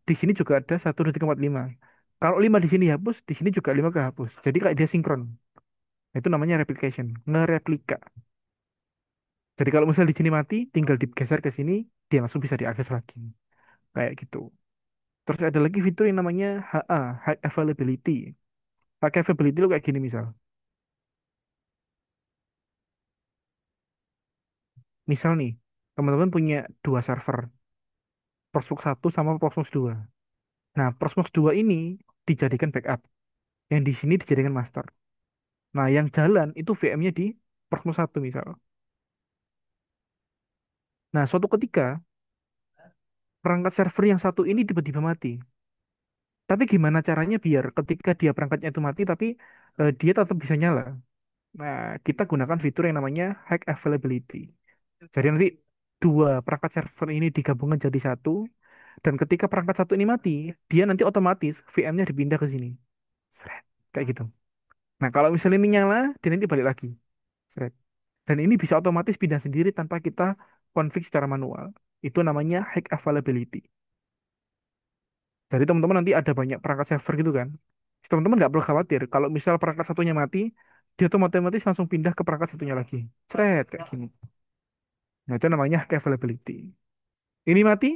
di sini juga ada 1, 2, 3, 4, 5. Kalau 5 di sini dihapus, di sini juga 5 kehapus. Jadi kayak dia sinkron. Itu namanya replication, ngereplika. Jadi kalau misal di sini mati, tinggal digeser ke sini, dia langsung bisa diakses lagi. Kayak gitu. Terus ada lagi fitur yang namanya HA, High Availability. High Availability itu kayak gini misal. Misal nih, teman-teman punya dua server, Proxmox 1 sama Proxmox 2. Nah, Proxmox 2 ini dijadikan backup, yang di sini dijadikan master. Nah, yang jalan itu VM-nya di Proxmox 1 misal. Nah, suatu ketika perangkat server yang satu ini tiba-tiba mati. Tapi gimana caranya biar ketika dia perangkatnya itu mati, tapi dia tetap bisa nyala? Nah, kita gunakan fitur yang namanya high availability. Jadi nanti dua perangkat server ini digabungkan jadi satu, dan ketika perangkat satu ini mati, dia nanti otomatis VM-nya dipindah ke sini. Seret. Kayak gitu. Nah, kalau misalnya ini nyala, dia nanti balik lagi. Seret. Dan ini bisa otomatis pindah sendiri tanpa kita config secara manual. Itu namanya high availability. Jadi teman-teman nanti ada banyak perangkat server gitu kan. Teman-teman nggak perlu khawatir. Kalau misal perangkat satunya mati, dia tuh otomatis langsung pindah ke perangkat satunya lagi. Seret, kayak gini. Nah, itu namanya high availability. Ini mati,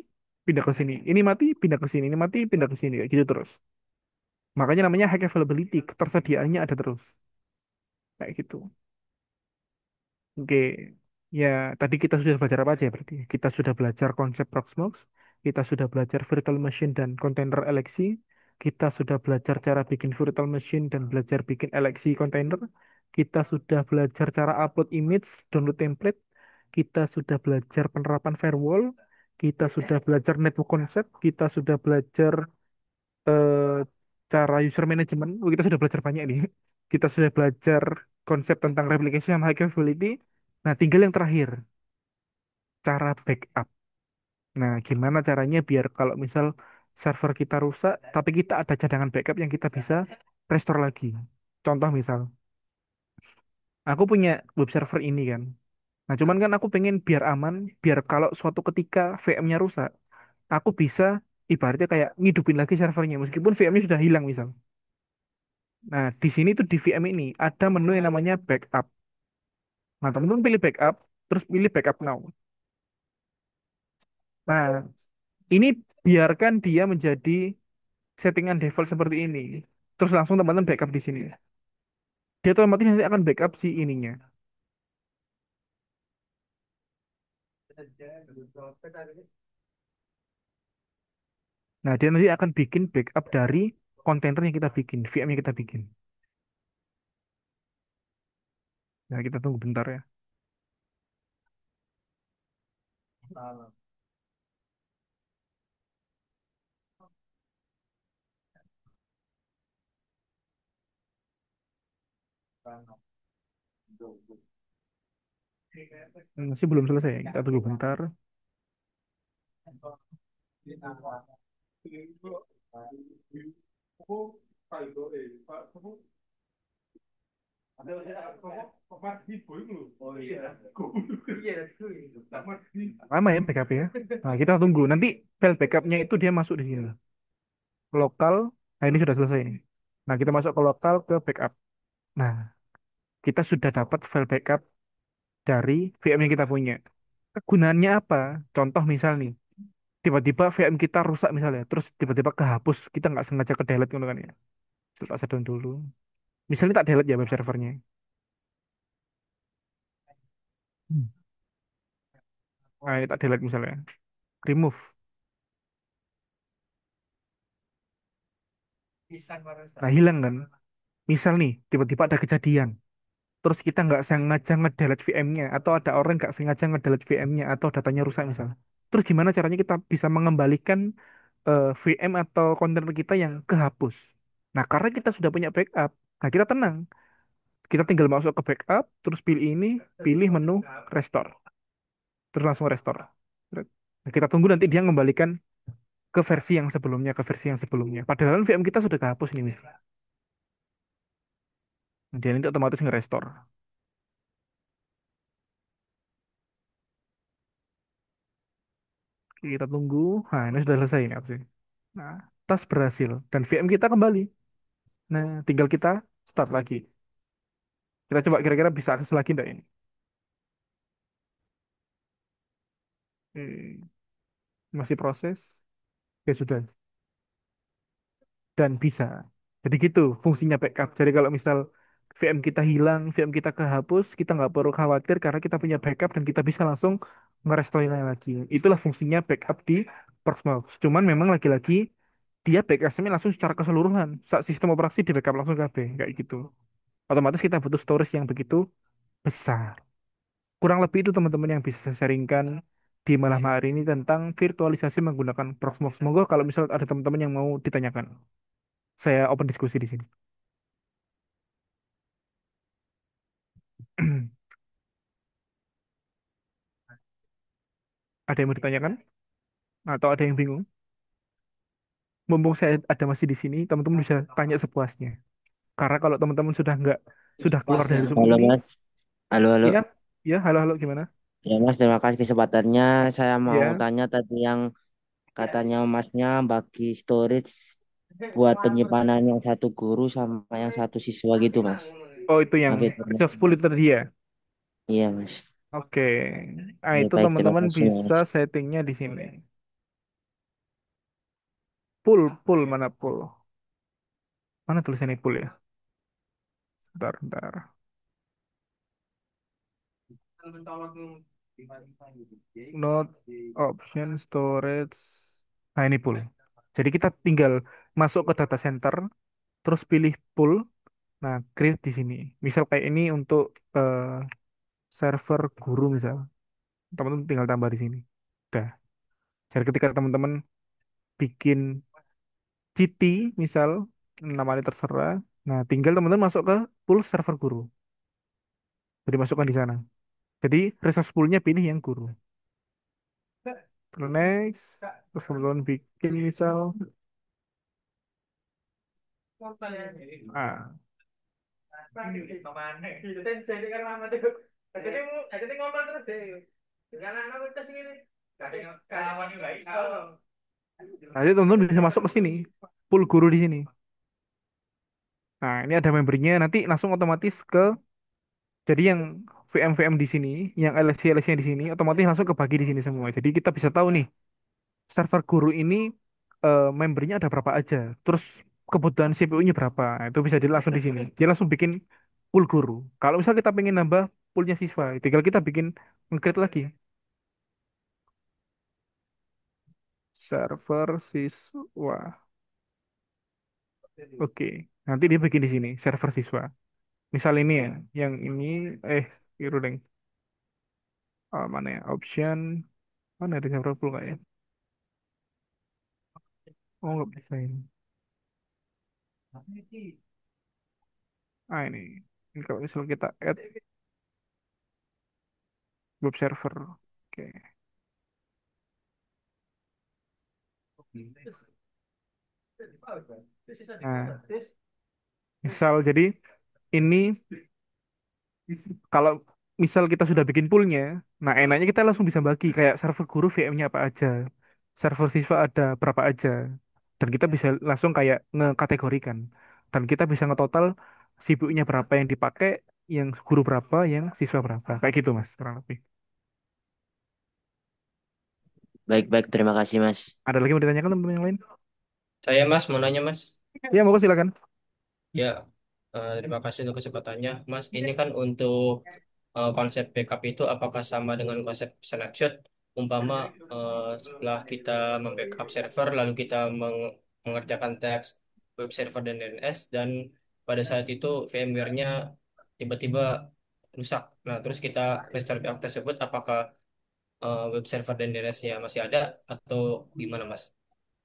pindah ke sini. Ini mati, pindah ke sini. Ini mati, pindah ke sini. Kayak gitu terus. Makanya namanya high availability. Ketersediaannya ada terus. Kayak gitu. Oke, ya tadi kita sudah belajar apa aja ya berarti? Kita sudah belajar konsep Proxmox, kita sudah belajar virtual machine dan container LXC, kita sudah belajar cara bikin virtual machine dan belajar bikin LXC container, kita sudah belajar cara upload image, download template, kita sudah belajar penerapan firewall, kita sudah belajar network concept, kita sudah belajar eh, cara user management. Oh, kita sudah belajar banyak nih. Kita sudah belajar konsep tentang replication sama high availability. Nah, tinggal yang terakhir, cara backup. Nah, gimana caranya biar kalau misal server kita rusak, tapi kita ada cadangan backup yang kita bisa restore lagi. Contoh misal, aku punya web server ini kan. Nah, cuman kan aku pengen biar aman, biar kalau suatu ketika VM-nya rusak, aku bisa ibaratnya kayak ngidupin lagi servernya meskipun VM-nya sudah hilang misal. Nah, di sini tuh di VM ini ada menu yang namanya backup. Nah, teman-teman pilih backup, terus pilih backup now. Nah, ini biarkan dia menjadi settingan default seperti ini. Terus langsung teman-teman backup di sini. Dia otomatis nanti akan backup si ininya. Nah, dia nanti akan bikin backup dari kontainer yang kita bikin, VM yang kita bikin. Nah, kita tunggu bentar ya. Masih belum selesai ya. Kita tunggu bentar. Lama ya backup ya. Nah, kita tunggu. Nanti file backupnya itu dia masuk di sini. lokal. Nah, ini sudah selesai nih. Nah, kita masuk ke lokal ke backup. Nah, kita sudah dapat file backup dari VM yang kita punya. Kegunaannya apa? Contoh misal nih, tiba-tiba VM kita rusak misalnya, terus tiba-tiba kehapus, kita nggak sengaja ke delete gitu kan ya. Coba tak shutdown dulu. Misalnya tak delete ya web servernya. Hmm. Nah, ini tak delete misalnya. Remove. Nah, hilang kan? Misal nih, tiba-tiba ada kejadian. Terus kita nggak sengaja ngedelete VM-nya, atau ada orang nggak sengaja ngedelete VM-nya, atau datanya rusak misalnya. Terus gimana caranya kita bisa mengembalikan VM atau kontainer kita yang kehapus? Nah, karena kita sudah punya backup, nah kita tenang. Kita tinggal masuk ke backup, terus pilih ini, pilih menu restore, terus langsung restore. Nah, kita tunggu nanti dia mengembalikan ke versi yang sebelumnya, ke versi yang sebelumnya. Padahal VM kita sudah kehapus ini. Dia nanti otomatis nge-restore. Kita tunggu. Nah, ini sudah selesai ini apa sih? Nah, tas berhasil dan VM kita kembali. Nah, tinggal kita start lagi. Kita coba kira-kira bisa akses lagi enggak ini? Masih proses. Ya sudah. Dan bisa. Jadi gitu fungsinya backup. Jadi kalau misal VM kita hilang, VM kita kehapus, kita nggak perlu khawatir karena kita punya backup dan kita bisa langsung nge-restore lagi. Itulah fungsinya backup di Proxmox. Cuman memang lagi-lagi dia backup-nya langsung secara keseluruhan. Saat sistem operasi di backup langsung KB, kayak gitu. Otomatis kita butuh storage yang begitu besar. Kurang lebih itu teman-teman yang bisa saya sharingkan di malam hari ini tentang virtualisasi menggunakan Proxmox. Semoga kalau misal ada teman-teman yang mau ditanyakan, saya open diskusi di sini. Ada yang mau ditanyakan atau ada yang bingung? Mumpung saya ada masih di sini, teman-teman bisa tanya sepuasnya. Karena kalau teman-teman sudah keluar dari Zoom Halo ini, Mas, halo halo. ya, ya, halo, halo, gimana? Ya Mas, terima kasih kesempatannya. Saya mau Ya, tanya tadi yang katanya Masnya bagi storage buat penyimpanan yang satu guru sama yang satu siswa gitu Mas. oh itu yang Hafid benar. successful itu tadi ya. Iya Mas. Oke, nah Ya, itu baik, terima teman-teman kasih bisa Mas. settingnya di sini. Pool, mana pool? Mana tulisannya pool ya? Bentar, bentar. Not option storage. Nah ini pool. Jadi kita tinggal masuk ke data center, terus pilih pool. Nah, create di sini. Misal kayak ini untuk server guru misal. Teman-teman tinggal tambah di sini. Udah. Jadi ketika teman-teman bikin CT misal namanya terserah. Nah, tinggal teman-teman masuk ke pool server guru. Jadi masukkan di sana. Jadi resource poolnya pilih yang guru. Terus next. Terus teman-teman bikin misal. Ah, nanti teman-teman bisa masuk ke sini. Pool guru di sini. Nah, ini ada membernya. Nanti langsung otomatis ke jadi yang VM-VM di sini, yang LSC-LSC di sini, otomatis langsung kebagi di sini semua. Jadi kita bisa tahu nih, server guru ini membernya ada berapa aja. Terus kebutuhan CPU-nya berapa. Itu bisa dilihat langsung di sini. Dia langsung bikin pool guru. Kalau misal kita pengen nambah poolnya siswa, tinggal kita bikin nge-create lagi. Server siswa. Oke. Nanti dia bikin di sini, server siswa. Misal ini ya, yang ini, biru deng. Mana ya? Option, mana ada server pool nggak ya? Oh, nggak bisa ini. Ah, ini kalau misal kita add web server. Oke. Nah, misal jadi ini kalau misal kita sudah bikin poolnya, nah enaknya kita langsung bisa bagi kayak server guru VM-nya apa aja, server siswa ada berapa aja. Dan kita bisa langsung kayak ngekategorikan. Dan kita bisa ngetotal sibuknya berapa yang dipakai, yang guru berapa, yang siswa berapa. Kayak gitu, Mas, kurang lebih. Baik-baik, terima kasih Mas. Ada lagi mau ditanyakan teman-teman yang lain? Saya Mas mau nanya Mas. Ya, mau silakan. Ya, terima kasih untuk kesempatannya. Mas, ini kan untuk konsep backup itu apakah sama dengan konsep snapshot? Umpama setelah kita membackup server, lalu kita mengerjakan teks web server dan DNS, dan pada saat itu VMware-nya tiba-tiba rusak. Nah, terus kita restore backup tersebut, apakah web server dan DNS-nya masih ada atau gimana, Mas?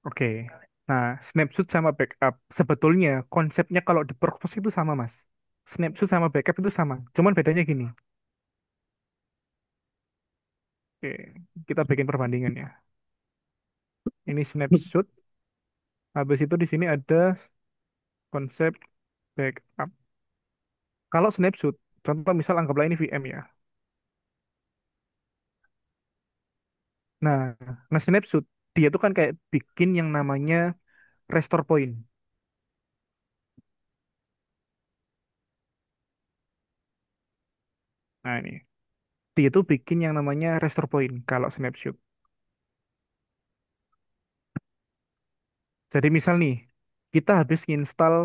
Oke. Nah, snapshot sama backup. Sebetulnya konsepnya kalau di purpose itu sama, Mas. Snapshot sama backup itu sama. Cuman bedanya gini. Oke, kita bikin perbandingan ya. Ini snapshot. Habis itu di sini ada konsep backup. Kalau snapshot, contoh misal anggaplah ini VM ya. Nah, nge-snapshot, dia tuh kan kayak bikin yang namanya restore point. Nah, ini. Dia tuh bikin yang namanya restore point kalau snapshot. Jadi misal nih, kita habis install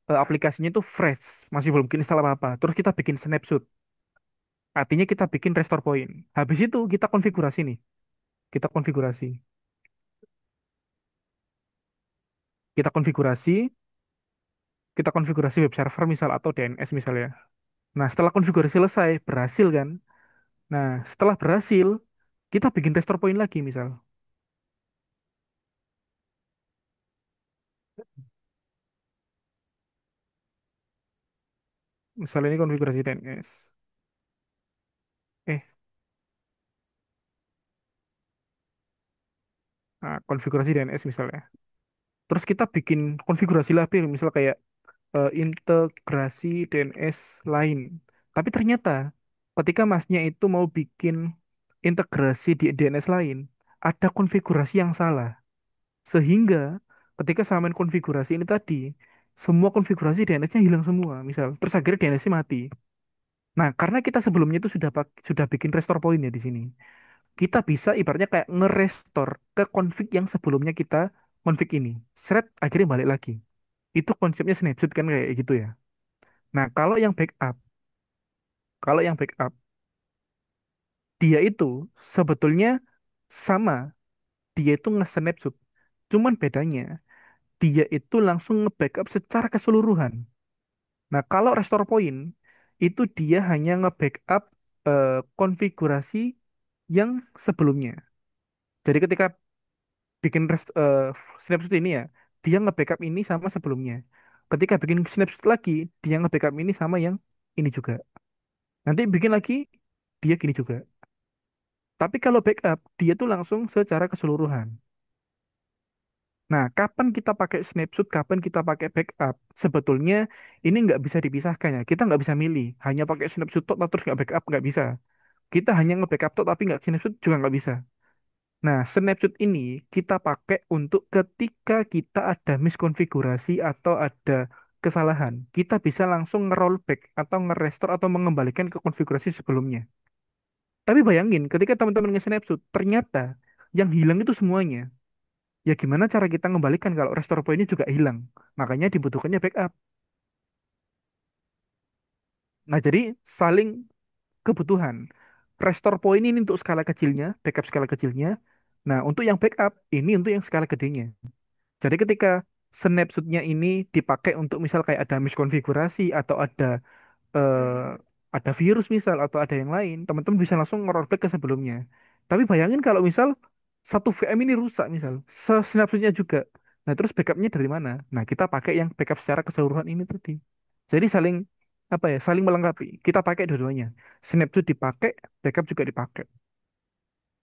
aplikasinya itu fresh, masih belum bikin install apa-apa. Terus kita bikin snapshot. Artinya kita bikin restore point. Habis itu kita konfigurasi nih. Kita konfigurasi. Kita konfigurasi, kita konfigurasi web server misal atau DNS misalnya. Nah, setelah konfigurasi selesai, berhasil kan? Nah, setelah berhasil, kita bikin restore point lagi misal. Misal ini konfigurasi DNS. Eh, nah, konfigurasi DNS misalnya. Terus kita bikin konfigurasi lagi, misal kayak integrasi DNS lain. Tapi ternyata ketika masnya itu mau bikin integrasi di DNS lain, ada konfigurasi yang salah. Sehingga ketika samain konfigurasi ini tadi, semua konfigurasi DNS-nya hilang semua, misal. Terus akhirnya DNS-nya mati. Nah, karena kita sebelumnya itu sudah bikin restore point ya di sini. Kita bisa ibaratnya kayak nge-restore ke config yang sebelumnya kita config ini. Thread akhirnya balik lagi. Itu konsepnya snapshot kan kayak gitu ya. Nah, kalau yang backup, dia itu sebetulnya sama, dia itu nge-snapshot. Cuman bedanya, dia itu langsung nge-backup secara keseluruhan. Nah, kalau restore point, itu dia hanya nge-backup konfigurasi yang sebelumnya. Jadi ketika bikin snapshot ini ya, dia nge-backup ini sama sebelumnya. Ketika bikin snapshot lagi, dia nge-backup ini sama yang ini juga. Nanti bikin lagi, dia gini juga. Tapi kalau backup, dia tuh langsung secara keseluruhan. Nah, kapan kita pakai snapshot, kapan kita pakai backup, sebetulnya ini nggak bisa dipisahkan ya. Kita nggak bisa milih, hanya pakai snapshot tok, terus nggak backup, nggak bisa. Kita hanya nge-backup tok, tapi nggak snapshot juga nggak bisa. Nah, snapshot ini kita pakai untuk ketika kita ada miskonfigurasi atau ada kesalahan, kita bisa langsung nge-rollback atau nge-restore atau mengembalikan ke konfigurasi sebelumnya. Tapi bayangin, ketika teman-teman nge-snapshot, ternyata yang hilang itu semuanya. Ya gimana cara kita mengembalikan kalau restore point-nya juga hilang? Makanya dibutuhkannya backup. Nah, jadi saling kebutuhan. Restore point ini untuk skala kecilnya, backup skala kecilnya. Nah, untuk yang backup, ini untuk yang skala gedenya. Jadi ketika snapshot-nya ini dipakai untuk misal kayak ada miskonfigurasi atau ada virus misal atau ada yang lain, teman-teman bisa langsung nge-rollback ke sebelumnya. Tapi bayangin kalau misal satu VM ini rusak misal, snapshotnya juga. Nah, terus backupnya dari mana? Nah, kita pakai yang backup secara keseluruhan ini tadi. Jadi saling apa ya? Saling melengkapi. Kita pakai dua-duanya. Snapshot dipakai, backup juga dipakai.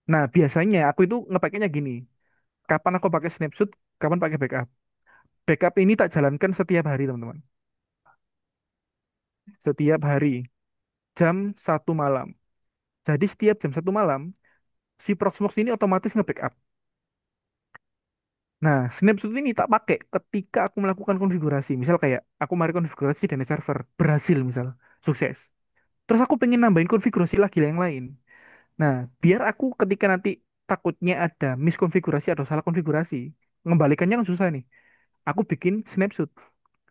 Nah, biasanya aku itu ngepakainya gini. Kapan aku pakai snapshot, kapan pakai backup. Backup ini tak jalankan setiap hari, teman-teman. Setiap hari, jam 1 malam. Jadi setiap jam 1 malam, si Proxmox ini otomatis nge-backup. Nah, Snapshot ini tak pakai ketika aku melakukan konfigurasi. Misal kayak aku mari konfigurasi DNS server, berhasil misal, sukses. Terus aku pengen nambahin konfigurasi lagi yang lain. Nah, biar aku ketika nanti takutnya ada miskonfigurasi atau salah konfigurasi, mengembalikannya kan susah nih. Aku bikin snapshot.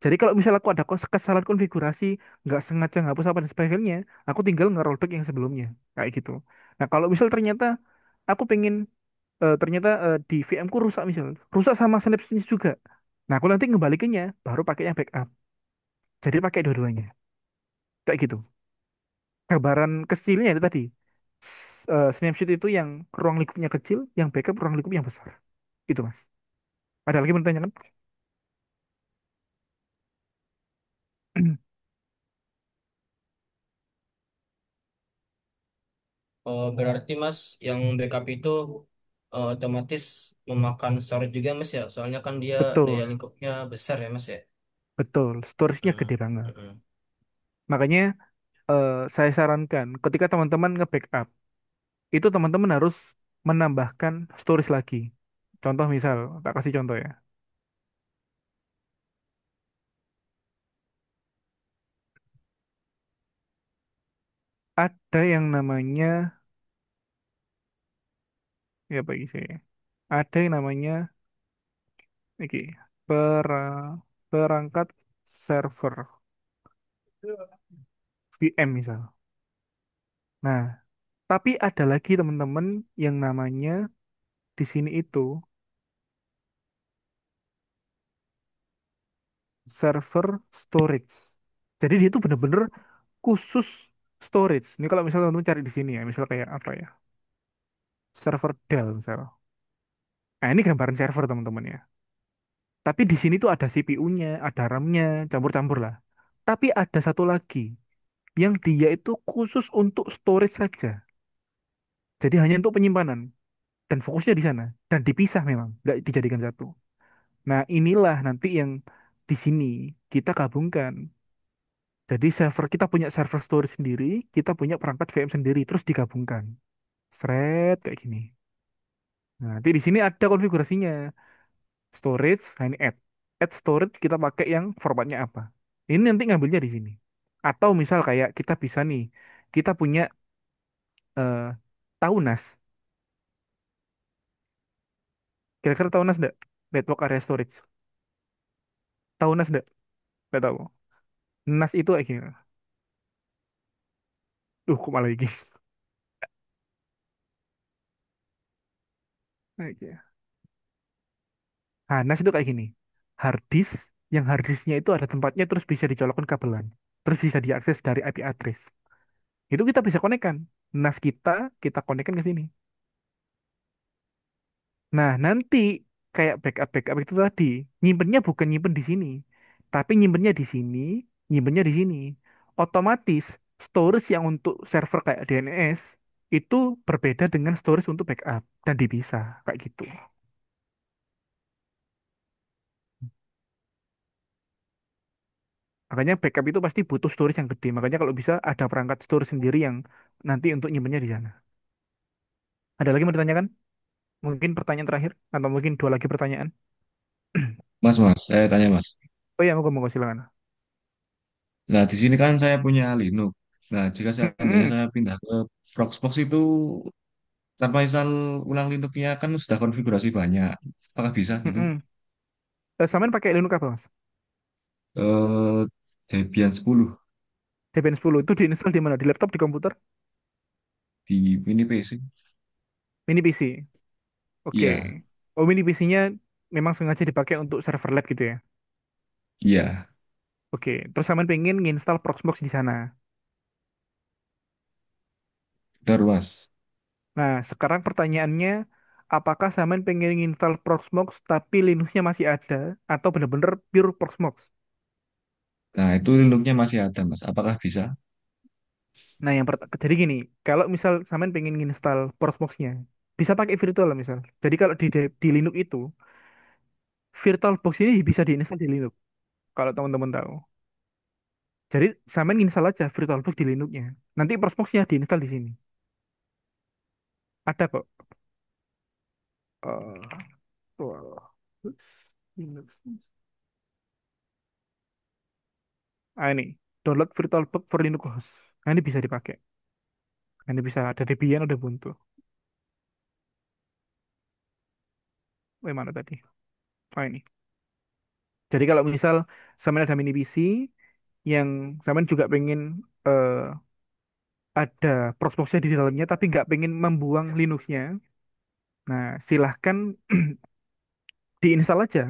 Jadi kalau misal aku ada kesalahan konfigurasi, nggak sengaja ngapus apa dan sebagainya, aku tinggal nge-rollback yang sebelumnya. Kayak gitu. Nah, kalau misal ternyata aku pengen ternyata di VM ku rusak misal, rusak sama snapshotnya juga. Nah, aku nanti ngembalikannya, baru pakai yang backup. Jadi pakai dua-duanya. Kayak gitu. Gambaran kecilnya itu tadi. Snapshot itu yang ruang lingkupnya kecil, yang backup ruang lingkup yang besar. Itu, Mas. Ada lagi yang bertanya kan? Oh, berarti Mas yang backup itu otomatis memakan storage juga Mas ya. Soalnya kan dia daya Betul, lingkupnya besar ya Mas ya. betul. Storage-nya Hmm, gede banget. hmm, hmm. Makanya saya sarankan ketika teman-teman nge-backup, itu teman-teman harus menambahkan storage lagi. Contoh misal, tak kasih contoh ya. Ada yang namanya, ya bagi saya, ada yang namanya, iki, perangkat server VM misal. Nah, tapi ada lagi teman-teman yang namanya di sini itu server storage. Jadi dia itu bener-bener khusus storage. Ini kalau misalnya teman-teman cari di sini ya, misal kayak apa ya? Server Dell misal. Nah, ini gambaran server teman-teman ya. Tapi di sini tuh ada CPU-nya, ada RAM-nya, campur-campur lah. Tapi ada satu lagi yang dia itu khusus untuk storage saja. Jadi hanya untuk penyimpanan dan fokusnya di sana dan dipisah memang, nggak dijadikan satu. Nah, inilah nanti yang di sini kita gabungkan. Jadi server kita punya server storage sendiri, kita punya perangkat VM sendiri, terus digabungkan. Thread kayak gini. Nah, nanti di sini ada konfigurasinya. Storage, nah ini add storage kita pakai yang formatnya apa. Ini nanti ngambilnya di sini. Atau misal kayak kita bisa nih, kita punya eh tahu NAS. Kira-kira tahu NAS enggak? Network Area Storage. Tahu NAS enggak? Enggak tahu. NAS itu kayak gini. Kok malah gini. Oke. Nah, NAS itu kayak gini. Hard disk, yang hard disknya itu ada tempatnya terus bisa dicolokkan kabelan. Terus bisa diakses dari IP address. Itu kita bisa konekkan. NAS kita konekkan ke sini. Nah, nanti kayak backup-backup itu tadi, nyimpennya bukan nyimpen di sini, tapi nyimpennya di sini, nyimpennya di sini. Otomatis storage yang untuk server kayak DNS itu berbeda dengan storage untuk backup dan dipisah kayak gitu. Makanya backup itu pasti butuh storage yang gede. Makanya kalau bisa ada perangkat storage sendiri yang nanti untuk nyimpennya di sana. Ada lagi mau ditanyakan? Mungkin pertanyaan terakhir atau mungkin dua lagi pertanyaan. Mas, saya tanya Mas. Oh ya, mau silakan. Nah, di sini kan saya punya Linux. Nah, jika seandainya Mm-mm, saya pindah ke Proxmox itu tanpa install ulang Linuxnya kan sudah konfigurasi banyak. Apakah bisa gitu? mm-mm. Samain pakai Linux apa, Mas? Eh, Debian 10 Debian 10 itu diinstal di mana? Di laptop, di komputer, di mini PC. mini PC. Oke. Iya, Oh, mini PC-nya memang sengaja dipakai untuk server lab gitu ya. iya, Oke. Terus sampean pengen nginstal Proxmox di sana. benar Mas. Nah, sekarang pertanyaannya, apakah sampean pengen nginstal Proxmox tapi Linux-nya masih ada atau benar-benar pure Proxmox? Nah, itu Linuxnya masih ada Mas. Apakah bisa? Nah, jadi gini, kalau misal sampean pengen nginstal Proxmox-nya, bisa pakai virtual misal. Jadi kalau di Linux itu, VirtualBox ini bisa diinstal di Linux, kalau teman-teman tahu. Jadi sampean install aja VirtualBox di Linux-nya. Nanti Proxmox-nya diinstal di sini. Ada kok. Eh, tuh. Linux. Ah ini, download VirtualBox for Linux host. Nah, ini bisa dipakai. Nah, ini bisa ada Debian, ada Ubuntu. Mana tadi? Oh ini. Jadi kalau misal sama ada mini PC yang sama juga pengen eh, ada Proxmox-nya di dalamnya, tapi nggak pengen membuang Linux-nya. Nah, silahkan diinstal aja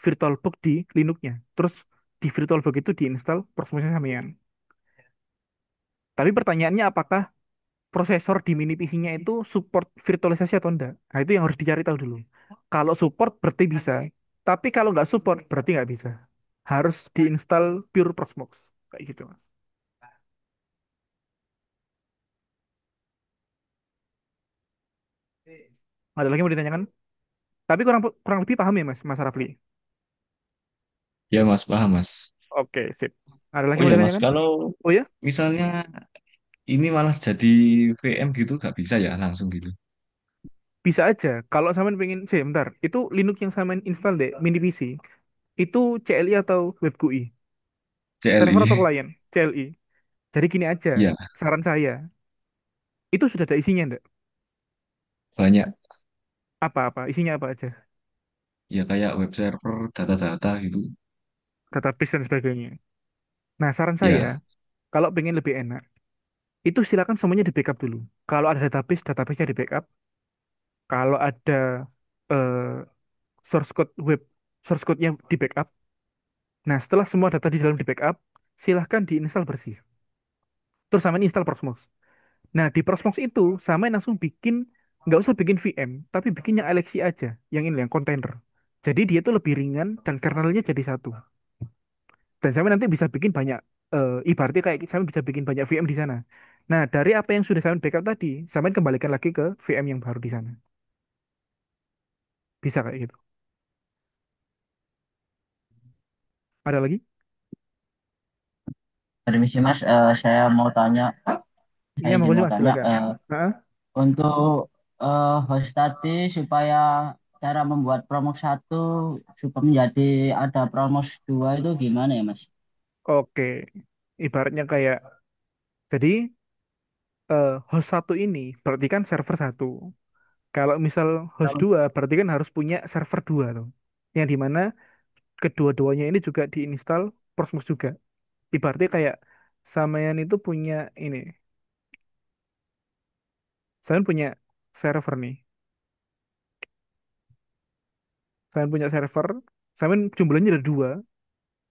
VirtualBox di Linux-nya. Terus di VirtualBox itu diinstal Proxmox-nya sampean. Tapi pertanyaannya apakah prosesor di mini PC-nya itu support virtualisasi atau enggak? Nah, itu yang harus dicari tahu dulu. Kalau support berarti bisa. Tapi kalau nggak support berarti nggak bisa. Harus diinstal pure Proxmox. Kayak gitu, Mas. Ada lagi yang mau ditanyakan? Tapi kurang kurang lebih paham ya, Mas, Mas Rafli? Ya Mas, paham Mas. Oke, sip. Ada lagi Oh yang mau ya Mas, ditanyakan? kalau Oh ya, misalnya ini malah jadi VM gitu nggak bisa ya langsung gitu. bisa aja. Kalau sampean pengen, sih, bentar. Itu Linux yang sampean install deh, mini PC. Itu CLI atau web GUI? Server atau CLI. klien? CLI. Jadi gini aja, Ya, saran saya. Itu sudah ada isinya enggak? banyak. Apa-apa? Isinya apa aja? Ya kayak web server, data-data gitu. Database dan sebagainya. Nah, saran saya, Ya, kalau pengen lebih enak, itu silakan semuanya di backup dulu. Kalau ada database, database-nya di backup. Kalau ada eh, source code web, source code-nya di backup. Nah, setelah semua data di dalam di backup, silahkan diinstal bersih. Terus sama install Proxmox. Nah, di Proxmox itu sama langsung bikin, nggak usah bikin VM, tapi bikin yang Alexi aja, yang ini, yang kontainer. Jadi dia tuh lebih ringan dan kernelnya jadi satu. Dan saya nanti bisa bikin banyak, ibaratnya kayak saya bisa bikin banyak VM di sana. Nah, dari apa yang sudah saya backup tadi, saya kembalikan lagi ke VM yang baru di sana. Bisa kayak gitu. Ada lagi? Permisi Mas, saya Iya, izin makasih mau Mas, tanya silakan. Heeh. untuk host tadi supaya cara membuat Promos satu supaya menjadi ada Promos 2 itu gimana ya Mas? Oke. Ibaratnya kayak, jadi host satu ini berarti kan server satu. Kalau misal host dua berarti kan harus punya server dua tuh. Yang dimana kedua-duanya ini juga diinstal Proxmox juga. Ibaratnya kayak Samayan itu punya ini. Saya punya server nih. Saya punya server. Saya jumlahnya ada dua.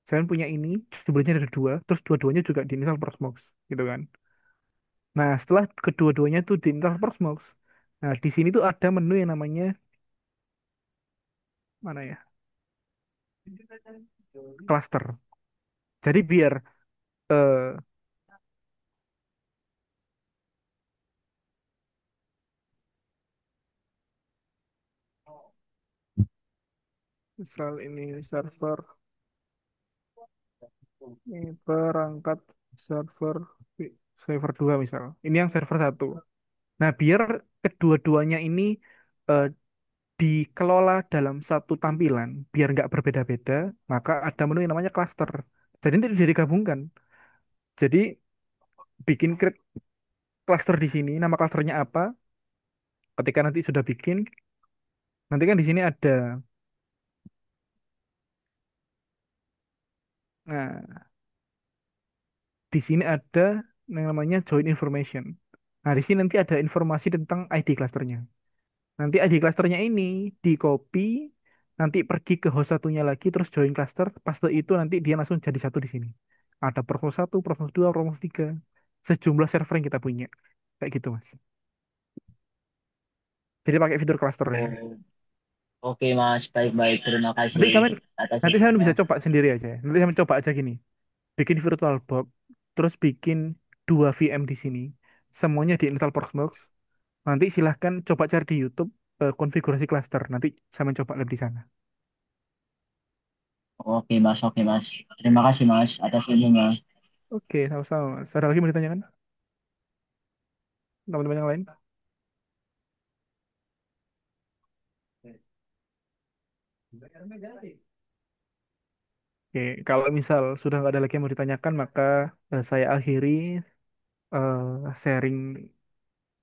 Saya punya ini jumlahnya ada dua. Terus dua-duanya juga diinstal Proxmox, gitu kan. Nah, setelah kedua-duanya tuh diinstal Proxmox. Nah, di sini tuh ada menu yang namanya mana ya? Cluster. Jadi biar eh, misal ini server, ini perangkat server server 2 misal. Ini yang server satu. Nah, biar kedua-duanya ini eh, dikelola dalam satu tampilan, biar nggak berbeda-beda, maka ada menu yang namanya cluster. Jadi nanti jadi digabungkan. Jadi bikin create cluster di sini, nama clusternya apa? Ketika nanti sudah bikin, nanti kan di sini ada, nah, di sini ada yang namanya join information. Nah, di sini nanti ada informasi tentang ID clusternya. Nanti ID clusternya ini di copy, nanti pergi ke host satunya lagi, terus join cluster. Pas itu nanti dia langsung jadi satu di sini. Ada Proxmox 1, Proxmox 2, Proxmox 3. Sejumlah server yang kita punya. Kayak gitu, Mas. Jadi pakai fitur clusternya. Oh, oke Mas, baik-baik. Terima Nanti kasih sampai atas nanti saya infonya. bisa coba sendiri aja. Nanti saya coba aja gini. Bikin VirtualBox, terus bikin dua VM di sini. Semuanya diinstal Proxmox. Nanti silahkan coba cari di YouTube konfigurasi cluster. Nanti saya mencoba lihat di sana. Oke Mas. Terima kasih Mas atas ilmunya. Oke, sama-sama, Mas. Ada lagi mau ditanyakan? Teman-teman yang lain? Oke, kalau misal sudah nggak ada lagi yang mau ditanyakan, maka saya akhiri sharing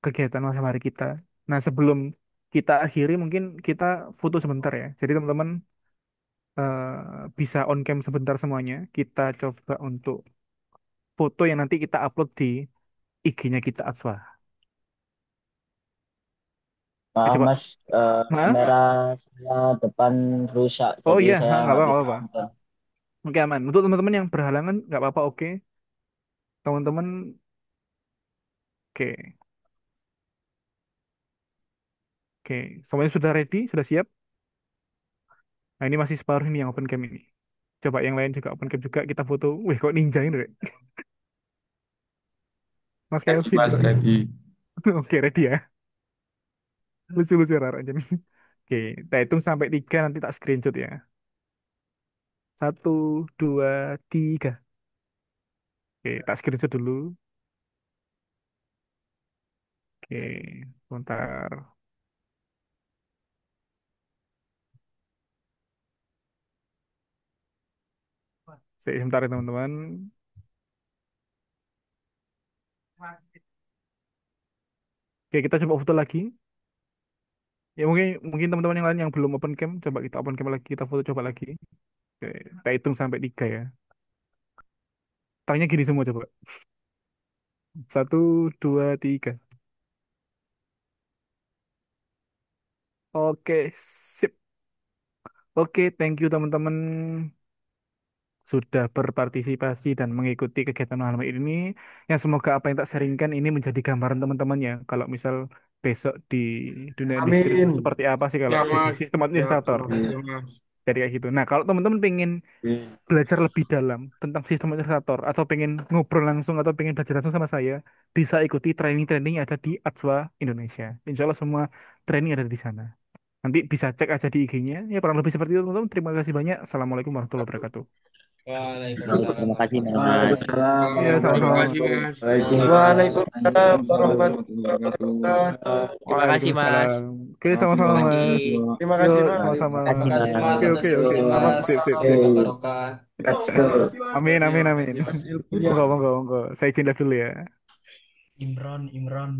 kegiatan malam hari kita. Nah, sebelum kita akhiri, mungkin kita foto sebentar ya. Jadi teman-teman bisa on cam sebentar semuanya. Kita coba untuk foto yang nanti kita upload di IG-nya kita Atswa. Maaf Coba. Mas, Nah, kamera saya depan rusak, oh jadi iya, saya nggak nggak apa-apa, nggak bisa apa-apa. nonton. Oke, aman. Untuk teman-teman yang berhalangan, nggak apa-apa, oke. Teman-teman, oke. Oke, semuanya sudah ready, sudah siap. Nah, ini masih separuh ini yang open cam ini. Coba yang lain juga open cam juga, kita foto. Wih, kok ninja ini, Rek? Mas Ready, Kelvin Mas, kok ini. ready. Oke, ready ya. Lucu-lucu Rara aja nih. Oke, kita hitung sampai 3, nanti tak screenshot ya. Satu, dua, tiga. Oke, tak screenshot dulu. Oke, bentar. Sebentar ya teman-teman. Oke, kita coba foto lagi. Ya mungkin mungkin teman-teman yang lain yang belum open cam, coba kita open cam lagi, kita foto coba lagi. Oke, kita hitung sampai 3 ya. Tanya gini semua coba. Satu, dua, tiga. Oke, sip. Oke, thank you teman-teman sudah berpartisipasi dan mengikuti kegiatan malam ini. Yang semoga apa yang tak sharingkan ini menjadi gambaran teman-teman ya. Kalau misal besok di dunia industri itu Amin. seperti apa sih kalau Ya jadi Mas, sistem ya administrator. terima Amin. kasih Mas. Jadi kayak gitu. Nah, kalau teman-teman pengen Amin. belajar lebih dalam tentang sistem administrator atau pengen ngobrol langsung atau pengen belajar langsung sama saya, bisa ikuti training-training yang ada di Atswa Indonesia. Insya Allah semua training ada di sana. Nanti bisa cek aja di IG-nya. Ya kurang lebih seperti itu teman-teman. Terima kasih banyak. Assalamualaikum warahmatullahi wabarakatuh. Waalaikumsalam Terima kasih warahmatullahi Mas. wabarakatuh. Waalaikumsalam Iya, Terima sama-sama. warahmatullahi kasih Mas. wabarakatuh. Waalaikumsalam Waalaikumsalam warahmatullahi wabarakatuh. Terima kasih, Mas. Waalaikumsalam. Oke, Terima sama-sama Terima kasih. kasih. Mas. Terima Yuk, kasih, Mas. sama-sama. Terima Terima kasih kasih Mas Mas. Oke, atas oke. waktunya Aman, Mas. sip, sip, sip. Semoga barokah. Let's go. Amin, amin, amin. Terima kasih. Mas ilmunya. Monggo, monggo, monggo. Saya izin live dulu ya. Imron, Imron.